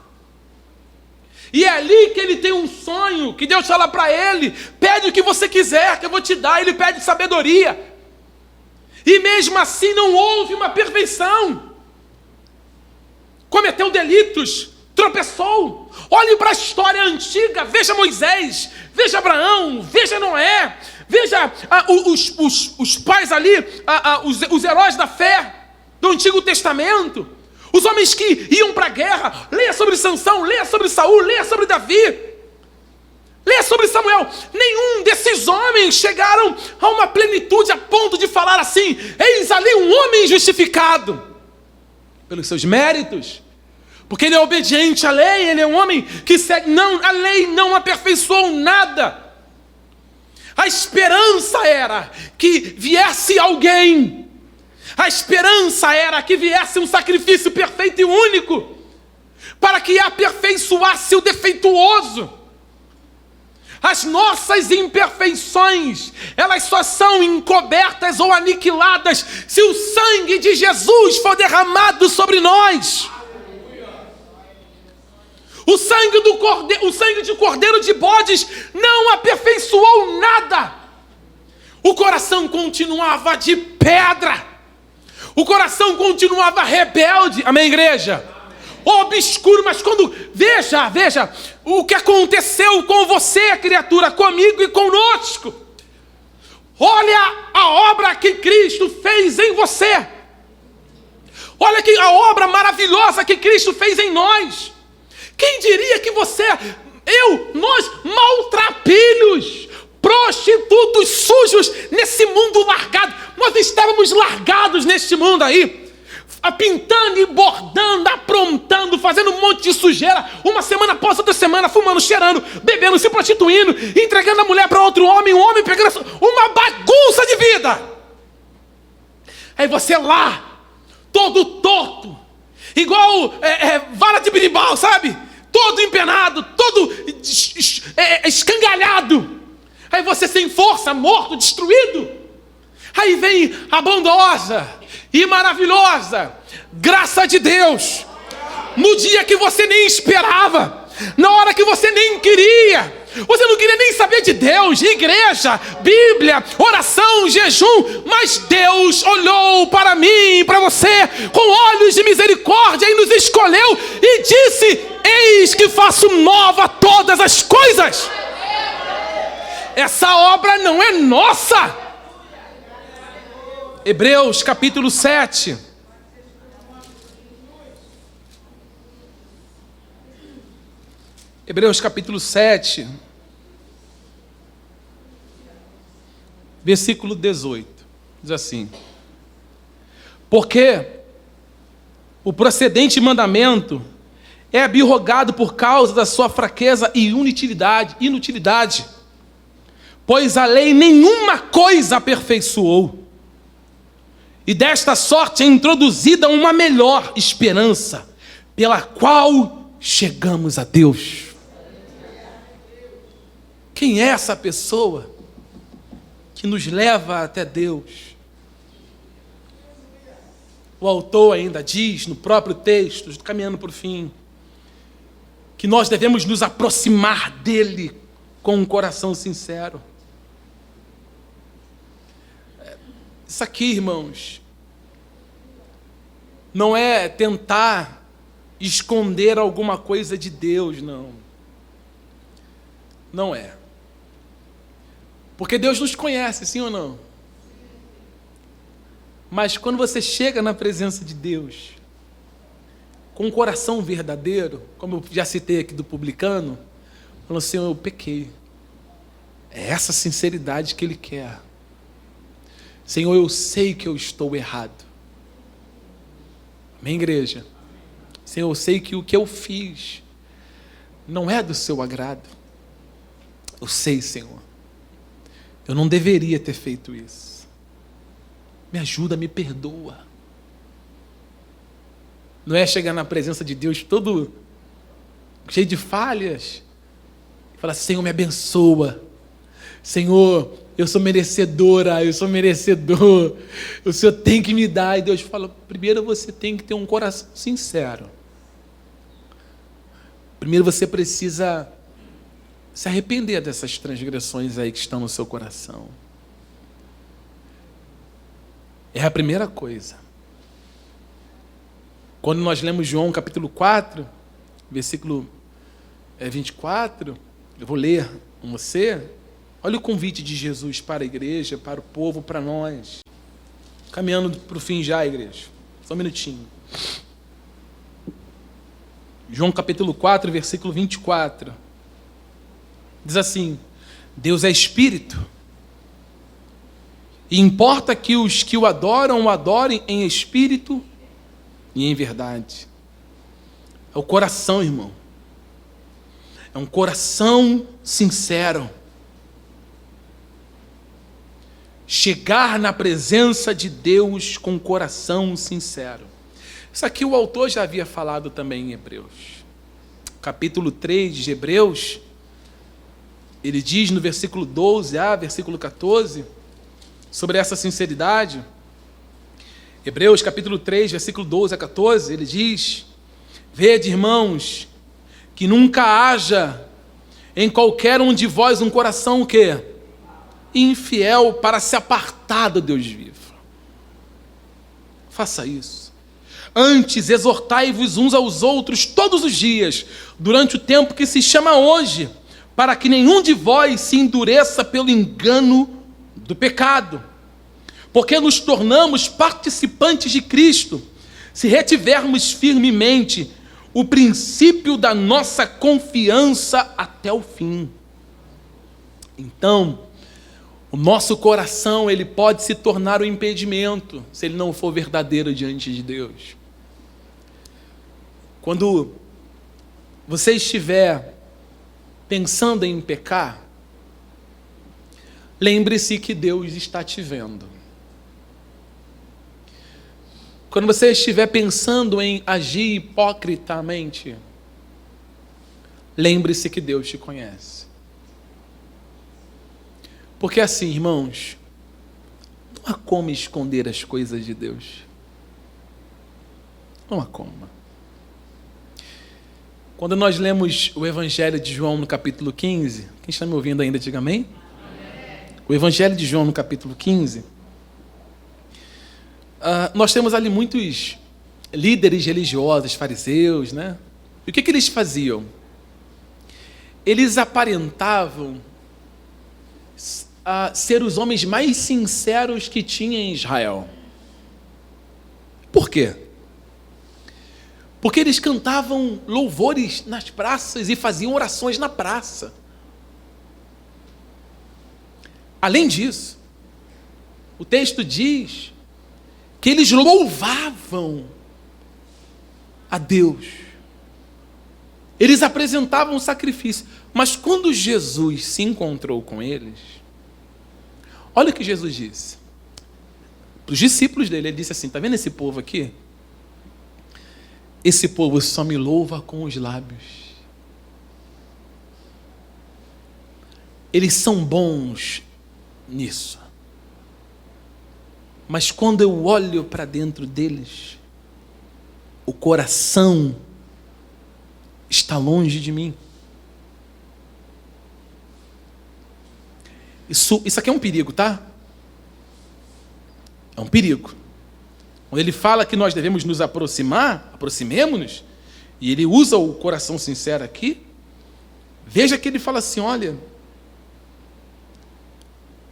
E é ali que ele tem um sonho, que Deus fala para ele, pede o que você quiser, que eu vou te dar. Ele pede sabedoria. E mesmo assim não houve uma perfeição. Cometeu delitos, tropeçou. Olhe para a história antiga, veja Moisés, veja Abraão, veja Noé, veja os pais ali, os heróis da fé do Antigo Testamento. Os homens que iam para a guerra, leia sobre Sansão, leia sobre Saul, leia sobre Davi, leia sobre Samuel. Nenhum desses homens chegaram a uma plenitude a ponto de falar assim: eis ali um homem justificado pelos seus méritos, porque ele é obediente à lei, ele é um homem que segue. Não, a lei não aperfeiçoou nada. A esperança era que viesse alguém. A esperança era que viesse um sacrifício perfeito e único, para que aperfeiçoasse o defeituoso. As nossas imperfeições, elas só são encobertas ou aniquiladas se o sangue de Jesus for derramado sobre nós. O sangue de cordeiro de bodes não aperfeiçoou nada. O coração continuava de pedra. O coração continuava rebelde. Amém, igreja? Obscuro, mas quando... Veja o que aconteceu com você, criatura, comigo e conosco. Olha a obra que Cristo fez em você. Olha que a obra maravilhosa que Cristo fez em nós. Quem diria que você, nós, maltrapilhos, prostitutos sujos nesse mundo largado. Nós estávamos largados neste mundo aí, pintando e bordando, aprontando, fazendo um monte de sujeira, uma semana após outra semana, fumando, cheirando, bebendo, se prostituindo, entregando a mulher para outro homem, um homem pegando uma bagunça de vida. Aí você lá, todo torto, igual vara de birimbau, sabe? Todo empenado, todo escangalhado. Aí você sem força, morto, destruído. Aí vem a bondosa e maravilhosa graça de Deus, no dia que você nem esperava, na hora que você nem queria. Você não queria nem saber de Deus, igreja, Bíblia, oração, jejum. Mas Deus olhou para mim e para você com olhos de misericórdia e nos escolheu e disse: eis que faço nova todas as coisas. Essa obra não é nossa. Hebreus capítulo 7. Hebreus capítulo 7, versículo 18, diz assim: porque o procedente mandamento é abrogado por causa da sua fraqueza e inutilidade, pois a lei nenhuma coisa aperfeiçoou, e desta sorte é introduzida uma melhor esperança, pela qual chegamos a Deus. Quem é essa pessoa que nos leva até Deus? O autor ainda diz no próprio texto, caminhando para o fim, que nós devemos nos aproximar dele com um coração sincero. Isso aqui, irmãos, não é tentar esconder alguma coisa de Deus, não. Não é. Porque Deus nos conhece, sim ou não? Mas quando você chega na presença de Deus, com um coração verdadeiro, como eu já citei aqui do publicano, falando: Senhor, eu pequei. É essa sinceridade que Ele quer. Senhor, eu sei que eu estou errado. Amém, igreja? Senhor, eu sei que o que eu fiz não é do seu agrado. Eu sei, Senhor. Eu não deveria ter feito isso. Me ajuda, me perdoa. Não é chegar na presença de Deus todo cheio de falhas e falar: Senhor, me abençoa. Senhor, eu sou merecedora, eu sou merecedor. O Senhor tem que me dar. E Deus fala: primeiro você tem que ter um coração sincero. Primeiro você precisa se arrepender dessas transgressões aí que estão no seu coração. É a primeira coisa. Quando nós lemos João capítulo 4, versículo 24, eu vou ler com você. Olha o convite de Jesus para a igreja, para o povo, para nós. Caminhando para o fim já, igreja. Só um minutinho. João capítulo 4, versículo 24. Diz assim: Deus é Espírito, e importa que os que o adorem em espírito e em verdade. É o coração, irmão. É um coração sincero. Chegar na presença de Deus com um coração sincero. Isso aqui o autor já havia falado também em Hebreus. Capítulo 3 de Hebreus, ele diz no versículo 12 a versículo 14, sobre essa sinceridade. Hebreus capítulo 3, versículo 12 a 14, ele diz: vede, irmãos, que nunca haja em qualquer um de vós um coração o quê? Infiel, para se apartar do Deus vivo. Faça isso. Antes, exortai-vos uns aos outros todos os dias, durante o tempo que se chama hoje, para que nenhum de vós se endureça pelo engano do pecado, porque nos tornamos participantes de Cristo, se retivermos firmemente o princípio da nossa confiança até o fim. Então, o nosso coração, ele pode se tornar um impedimento, se ele não for verdadeiro diante de Deus. Quando você estiver pensando em pecar, lembre-se que Deus está te vendo. Quando você estiver pensando em agir hipocritamente, lembre-se que Deus te conhece. Porque assim, irmãos, não há como esconder as coisas de Deus. Não há como. Quando nós lemos o Evangelho de João no capítulo 15, quem está me ouvindo ainda, diga amém? O Evangelho de João no capítulo 15, nós temos ali muitos líderes religiosos, fariseus, né? E o que eles faziam? Eles aparentavam ser os homens mais sinceros que tinha em Israel. Por quê? Porque eles cantavam louvores nas praças e faziam orações na praça. Além disso, o texto diz que eles louvavam a Deus. Eles apresentavam um sacrifício. Mas quando Jesus se encontrou com eles, olha o que Jesus disse. Para os discípulos dele, ele disse assim, está vendo esse povo aqui? Esse povo só me louva com os lábios. Eles são bons nisso. Mas quando eu olho para dentro deles, o coração está longe de mim. Isso aqui é um perigo, tá? É um perigo. Quando ele fala que nós devemos nos aproximar, aproximemo-nos, e ele usa o coração sincero aqui, veja que ele fala assim, olha,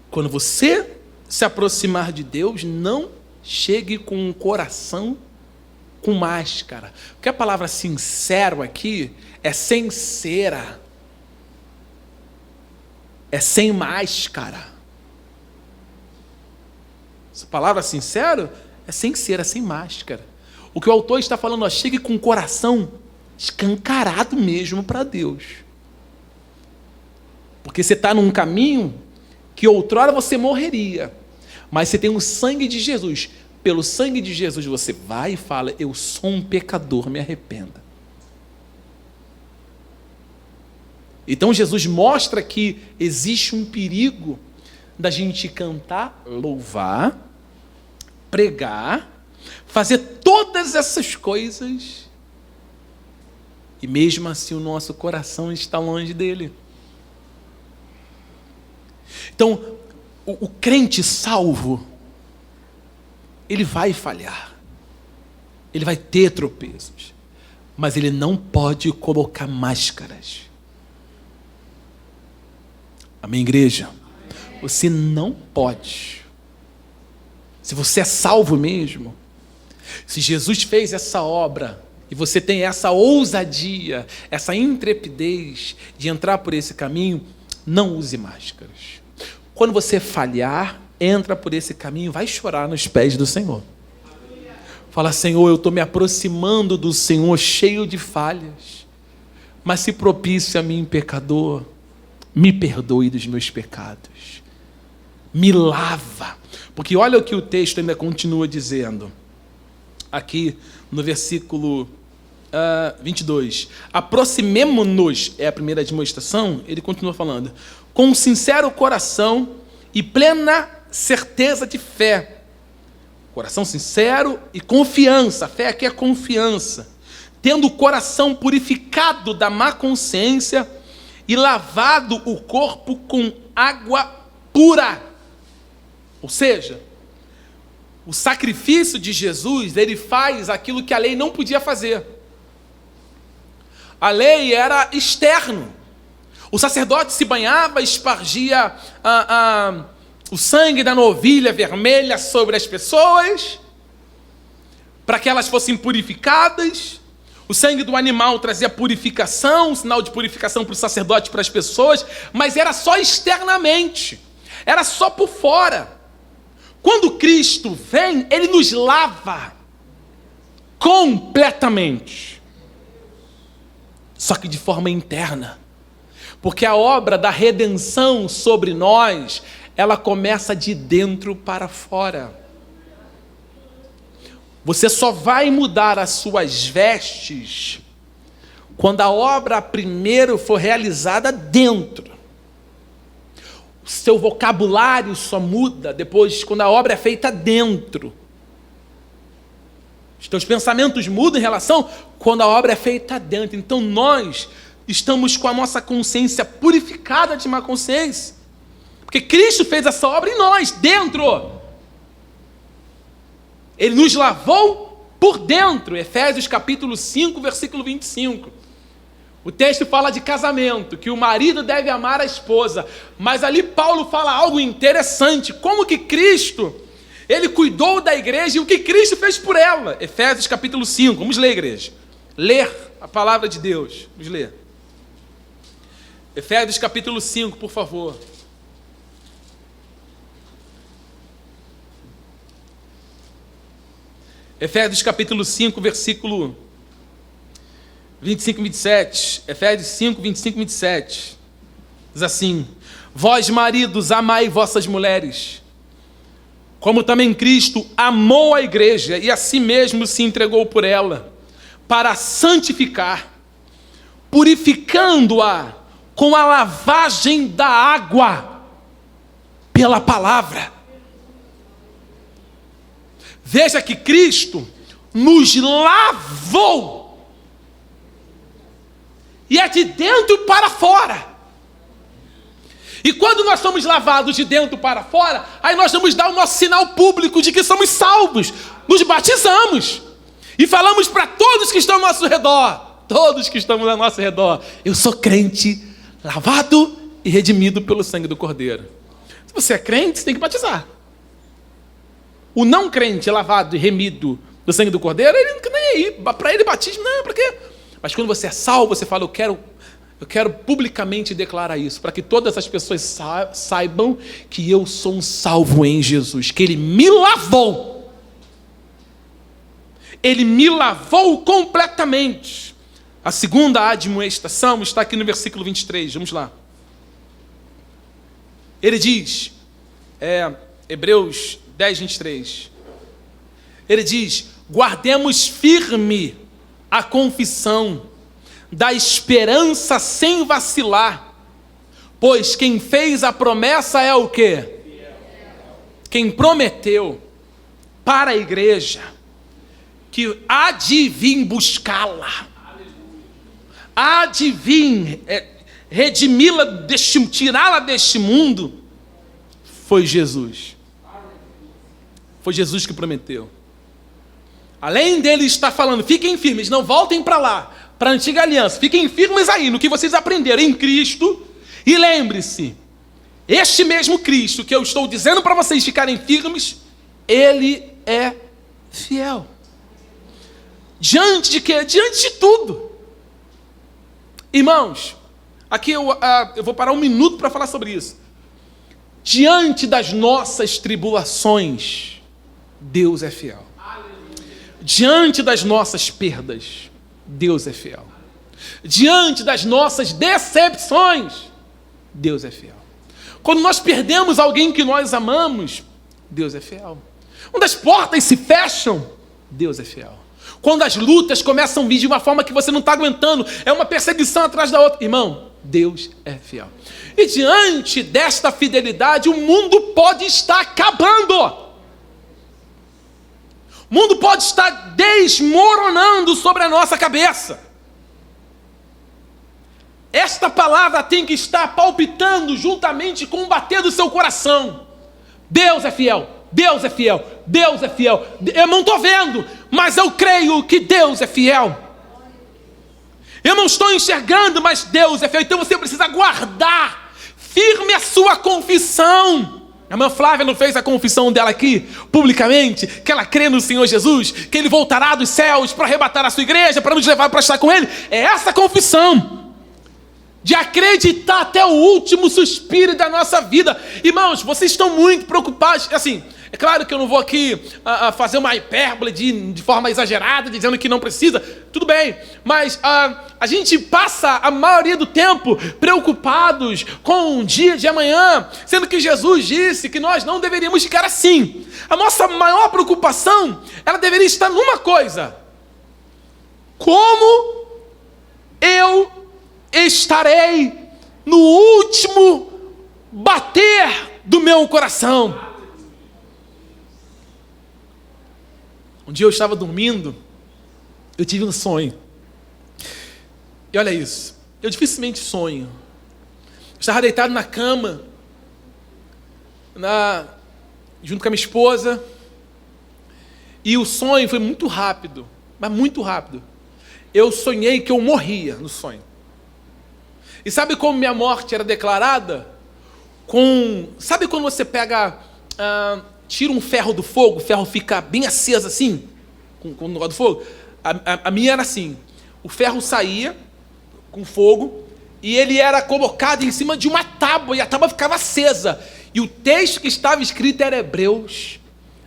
quando você se aproximar de Deus, não chegue com um coração com máscara. Porque a palavra sincero aqui é sem cera. É sem máscara. Essa palavra sincero é sem cera, sem máscara. O que o autor está falando, ó, chegue com o coração escancarado mesmo para Deus. Porque você está num caminho que outrora você morreria, mas você tem o sangue de Jesus. Pelo sangue de Jesus você vai e fala, eu sou um pecador, me arrependa. Então Jesus mostra que existe um perigo da gente cantar, louvar, pregar, fazer todas essas coisas e mesmo assim o nosso coração está longe dele. Então, o crente salvo, ele vai falhar, ele vai ter tropeços, mas ele não pode colocar máscaras. Amém, igreja? Você não pode. Se você é salvo mesmo, se Jesus fez essa obra e você tem essa ousadia, essa intrepidez de entrar por esse caminho, não use máscaras. Quando você falhar, entra por esse caminho, vai chorar nos pés do Senhor. Fala, Senhor, eu estou me aproximando do Senhor cheio de falhas, mas se propício a mim, pecador, me perdoe dos meus pecados. Me lava. Porque olha o que o texto ainda continua dizendo. Aqui no versículo 22. Aproximemo-nos, é a primeira demonstração, ele continua falando. Com um sincero coração e plena certeza de fé. Coração sincero e confiança. A fé aqui é confiança. Tendo o coração purificado da má consciência e lavado o corpo com água pura. Ou seja, o sacrifício de Jesus, ele faz aquilo que a lei não podia fazer. A lei era externo. O sacerdote se banhava, espargia o sangue da novilha vermelha sobre as pessoas, para que elas fossem purificadas. O sangue do animal trazia purificação, um sinal de purificação para o sacerdote, para as pessoas, mas era só externamente, era só por fora. Quando Cristo vem, Ele nos lava completamente, só que de forma interna, porque a obra da redenção sobre nós, ela começa de dentro para fora. Você só vai mudar as suas vestes quando a obra primeiro for realizada dentro. O seu vocabulário só muda depois quando a obra é feita dentro. Os teus pensamentos mudam em relação quando a obra é feita dentro. Então nós estamos com a nossa consciência purificada de má consciência. Porque Cristo fez essa obra em nós, dentro. Ele nos lavou por dentro. Efésios capítulo 5, versículo 25. O texto fala de casamento, que o marido deve amar a esposa. Mas ali Paulo fala algo interessante. Como que Cristo, Ele cuidou da igreja e o que Cristo fez por ela. Efésios capítulo 5. Vamos ler, igreja. Ler a palavra de Deus. Vamos ler. Efésios capítulo 5, por favor. Efésios capítulo 5, versículo 25 e 27. Efésios 5, 25 e 27. Diz assim: vós, maridos, amai vossas mulheres, como também Cristo amou a igreja e a si mesmo se entregou por ela, para santificar, purificando-a com a lavagem da água pela palavra. Veja que Cristo nos lavou. E é de dentro para fora. E quando nós somos lavados de dentro para fora, aí nós vamos dar o nosso sinal público de que somos salvos. Nos batizamos. E falamos para todos que estão ao nosso redor. Todos que estão ao nosso redor. Eu sou crente, lavado e redimido pelo sangue do Cordeiro. Se você é crente, você tem que batizar. O não crente lavado e remido do sangue do Cordeiro, ele não quer nem aí. Para ele, batismo, não, para quê? Mas quando você é salvo, você fala, eu quero publicamente declarar isso, para que todas as pessoas saibam que eu sou um salvo em Jesus, que Ele me lavou. Ele me lavou completamente. A segunda admoestação está aqui no versículo 23, vamos lá. Ele diz, Hebreus 10, 23. Ele diz, guardemos firme a confissão da esperança sem vacilar, pois quem fez a promessa é o quê? Quem prometeu para a igreja que há de vir buscá-la, há de vir redimi-la, tirá-la deste mundo, foi Jesus. Foi Jesus que prometeu. Além dele estar falando, fiquem firmes, não voltem para lá, para a antiga aliança. Fiquem firmes aí no que vocês aprenderam em Cristo. E lembre-se, este mesmo Cristo que eu estou dizendo para vocês ficarem firmes, Ele é fiel. Diante de quê? Diante de tudo. Irmãos, aqui eu vou parar um minuto para falar sobre isso. Diante das nossas tribulações, Deus é fiel. Diante das nossas perdas, Deus é fiel. Diante das nossas decepções, Deus é fiel. Quando nós perdemos alguém que nós amamos, Deus é fiel. Quando as portas se fecham, Deus é fiel. Quando as lutas começam a vir de uma forma que você não está aguentando, é uma perseguição atrás da outra. Irmão, Deus é fiel. E diante desta fidelidade, o mundo pode estar acabando. O mundo pode estar desmoronando sobre a nossa cabeça. Esta palavra tem que estar palpitando juntamente com o bater do seu coração. Deus é fiel, Deus é fiel, Deus é fiel. Eu não estou vendo, mas eu creio que Deus é fiel. Eu não estou enxergando, mas Deus é fiel. Então você precisa guardar firme a sua confissão. A irmã Flávia não fez a confissão dela aqui, publicamente, que ela crê no Senhor Jesus, que Ele voltará dos céus para arrebatar a sua igreja, para nos levar para estar com Ele. É essa confissão, de acreditar até o último suspiro da nossa vida. Irmãos, vocês estão muito preocupados, assim, é claro que eu não vou aqui fazer uma hipérbole de forma exagerada, dizendo que não precisa, tudo bem, mas a gente passa a maioria do tempo preocupados com o dia de amanhã, sendo que Jesus disse que nós não deveríamos ficar assim. A nossa maior preocupação, ela deveria estar numa coisa: como eu estarei no último bater do meu coração. Um dia eu estava dormindo, eu tive um sonho. E olha isso, eu dificilmente sonho. Eu estava deitado na cama, junto com a minha esposa, e o sonho foi muito rápido, mas muito rápido. Eu sonhei que eu morria no sonho. E sabe como minha morte era declarada? Sabe quando você pega... tira um ferro do fogo, o ferro fica bem aceso assim, com o negócio do fogo. A minha era assim: o ferro saía com fogo e ele era colocado em cima de uma tábua e a tábua ficava acesa. E o texto que estava escrito era Hebreus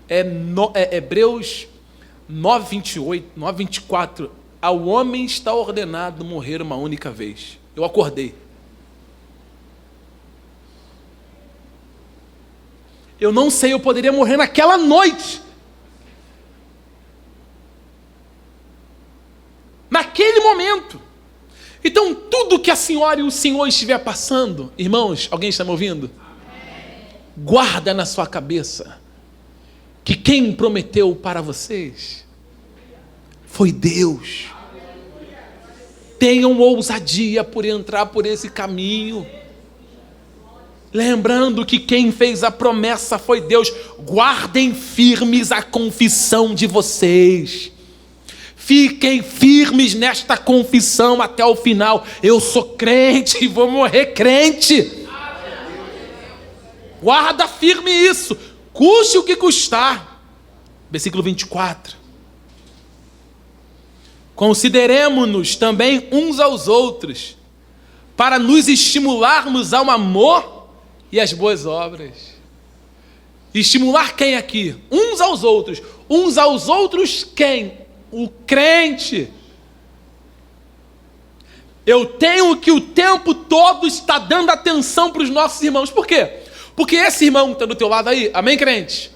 9:28, 9:24. Ao homem está ordenado morrer uma única vez. Eu acordei. Eu não sei, eu poderia morrer naquela noite. Naquele momento. Então, tudo que a senhora e o senhor estiver passando, irmãos, alguém está me ouvindo? Amém. Guarda na sua cabeça que quem prometeu para vocês foi Deus. Tenham ousadia por entrar por esse caminho, lembrando que quem fez a promessa foi Deus. Guardem firmes a confissão de vocês. Fiquem firmes nesta confissão até o final. Eu sou crente e vou morrer crente. Guarda firme isso, custe o que custar. Versículo 24. Consideremo-nos também uns aos outros, para nos estimularmos ao amor e às boas obras. Estimular quem aqui? Uns aos outros. Uns aos outros quem? O crente. Eu tenho que o tempo todo estar dando atenção para os nossos irmãos. Por quê? Porque esse irmão que está do teu lado aí, amém, crente?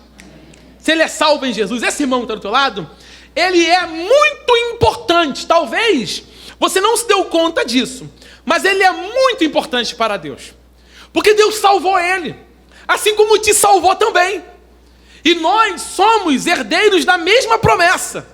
Se ele é salvo em Jesus, esse irmão que está do teu lado, ele é muito importante. Talvez você não se deu conta disso, mas ele é muito importante para Deus. Porque Deus salvou ele, assim como te salvou também. E nós somos herdeiros da mesma promessa.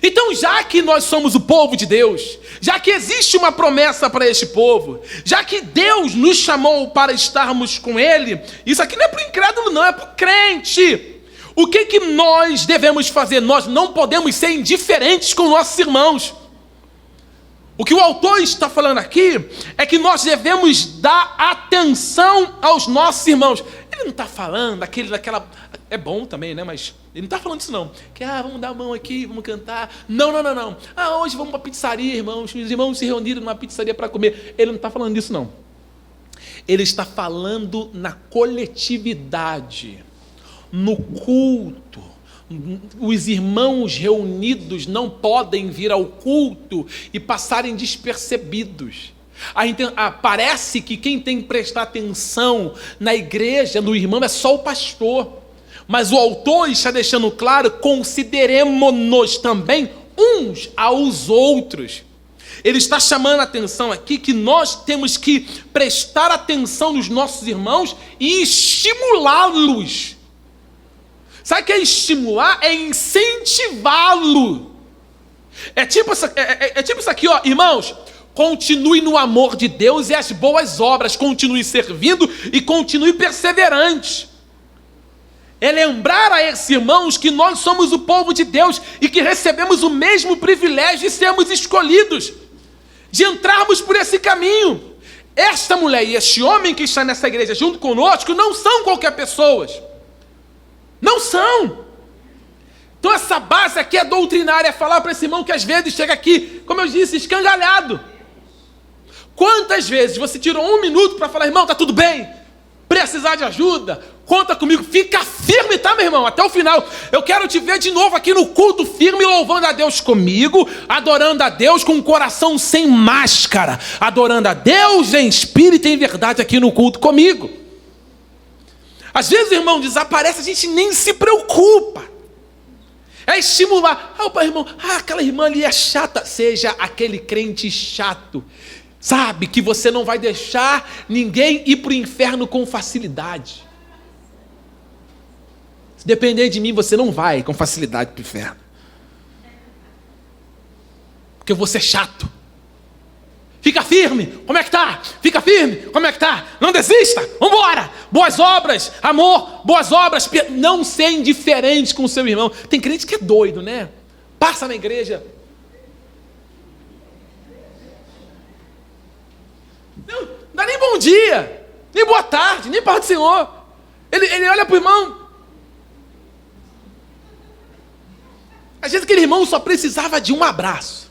Então, já que nós somos o povo de Deus, já que existe uma promessa para este povo, já que Deus nos chamou para estarmos com Ele, isso aqui não é para o incrédulo não, é para o crente. O que nós devemos fazer? Nós não podemos ser indiferentes com nossos irmãos. O que o autor está falando aqui é que nós devemos dar atenção aos nossos irmãos. Ele não está falando daquela... É bom também, né? Mas ele não está falando isso não. Que, vamos dar a mão aqui, vamos cantar. Não. Hoje vamos para a pizzaria, irmãos. Os irmãos se reuniram numa pizzaria para comer. Ele não está falando disso não. Ele está falando na coletividade, no culto. Os irmãos reunidos não podem vir ao culto e passarem despercebidos. Parece que quem tem que prestar atenção na igreja, no irmão, é só o pastor. Mas o autor está deixando claro: consideremo-nos também uns aos outros. Ele está chamando a atenção aqui que nós temos que prestar atenção nos nossos irmãos e estimulá-los. Sabe o que é estimular? É incentivá-lo. É tipo isso aqui, ó, irmãos. Continue no amor de Deus e as boas obras. Continue servindo e continue perseverante. É lembrar a esses irmãos que nós somos o povo de Deus e que recebemos o mesmo privilégio de sermos escolhidos, de entrarmos por esse caminho. esta mulher e este homem que está nessa igreja junto conosco não são qualquer pessoas. Não são. Então essa base aqui é doutrinária, é falar para esse irmão que às vezes chega aqui, como eu disse, escangalhado. Quantas vezes você tirou 1 minuto para falar, irmão, tá tudo bem? Precisar de ajuda? Conta comigo. Fica firme, tá, meu irmão? Até o final. Eu quero te ver de novo aqui no culto firme, louvando a Deus comigo, adorando a Deus com um coração sem máscara, adorando a Deus em espírito e em verdade aqui no culto comigo. Às vezes, irmão, desaparece, a gente nem se preocupa. É estimular. Irmão, aquela irmã ali é chata. Seja aquele crente chato. Sabe que você não vai deixar ninguém ir para o inferno com facilidade. Se depender de mim, você não vai com facilidade para o inferno. Porque você é chato. Fica firme, como é que tá? Fica firme, como é que tá? Não desista, vamos embora. Boas obras, amor, boas obras. Não ser indiferente com o seu irmão. Tem crente que é doido, né? Passa na igreja. Não dá nem bom dia, nem boa tarde, nem paz do Senhor. Ele olha para o irmão. Às vezes aquele irmão só precisava de um abraço.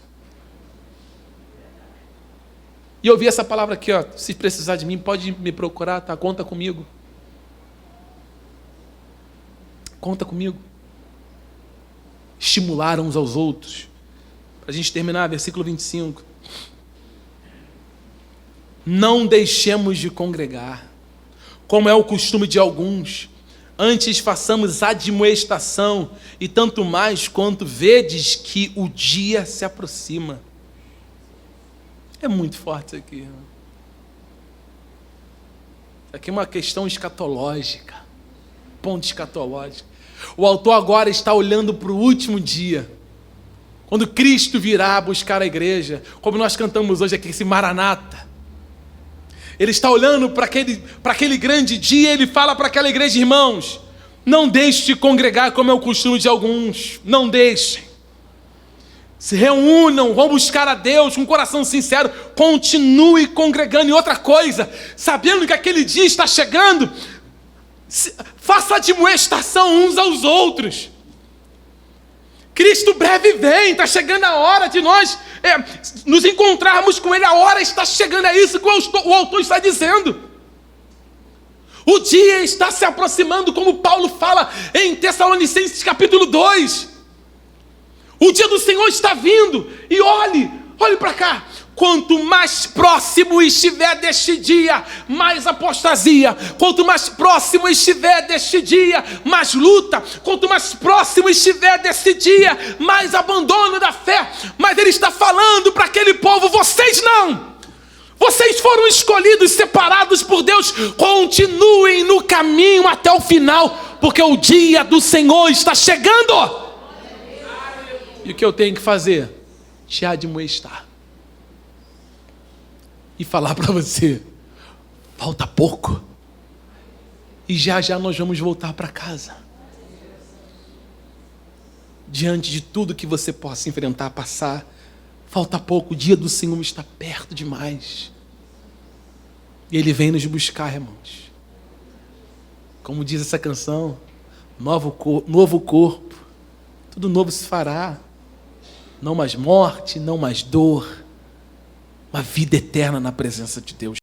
E eu ouvi essa palavra aqui, ó, se precisar de mim, pode me procurar, tá? Conta comigo. Conta comigo. Estimular uns aos outros. Para a gente terminar, versículo 25. Não deixemos de congregar, como é o costume de alguns. Antes façamos admoestação, e tanto mais quanto vedes que o dia se aproxima. É muito forte isso aqui. Isso aqui é uma questão escatológica. Ponto escatológico. O autor agora está olhando para o último dia, quando Cristo virá buscar a igreja, como nós cantamos hoje aqui, esse Maranata. Ele está olhando para aquele grande dia, ele fala para aquela igreja, irmãos, não deixe de congregar como é o costume de alguns, não deixem. Se reúnam, vão buscar a Deus com um coração sincero, continue congregando. E outra coisa, sabendo que aquele dia está chegando, faça admoestação uns aos outros. Cristo breve vem, está chegando a hora de nós nos encontrarmos com Ele, a hora está chegando, é isso que o autor está dizendo. O dia está se aproximando, como Paulo fala em Tessalonicenses capítulo 2. O dia do Senhor está vindo, e olhe para cá. Quanto mais próximo estiver deste dia, mais apostasia. Quanto mais próximo estiver deste dia, mais luta. Quanto mais próximo estiver desse dia, mais abandono da fé. Mas ele está falando para aquele povo, vocês não. Vocês foram escolhidos, separados por Deus. Continuem no caminho até o final, porque o dia do Senhor está chegando. E o que eu tenho que fazer? Te admoestar. E falar para você, falta pouco. E já nós vamos voltar para casa. Diante de tudo que você possa enfrentar, passar, falta pouco, o dia do Senhor está perto demais. E Ele vem nos buscar, irmãos. Como diz essa canção, novo corpo, tudo novo se fará. Não mais morte, não mais dor. Uma vida eterna na presença de Deus.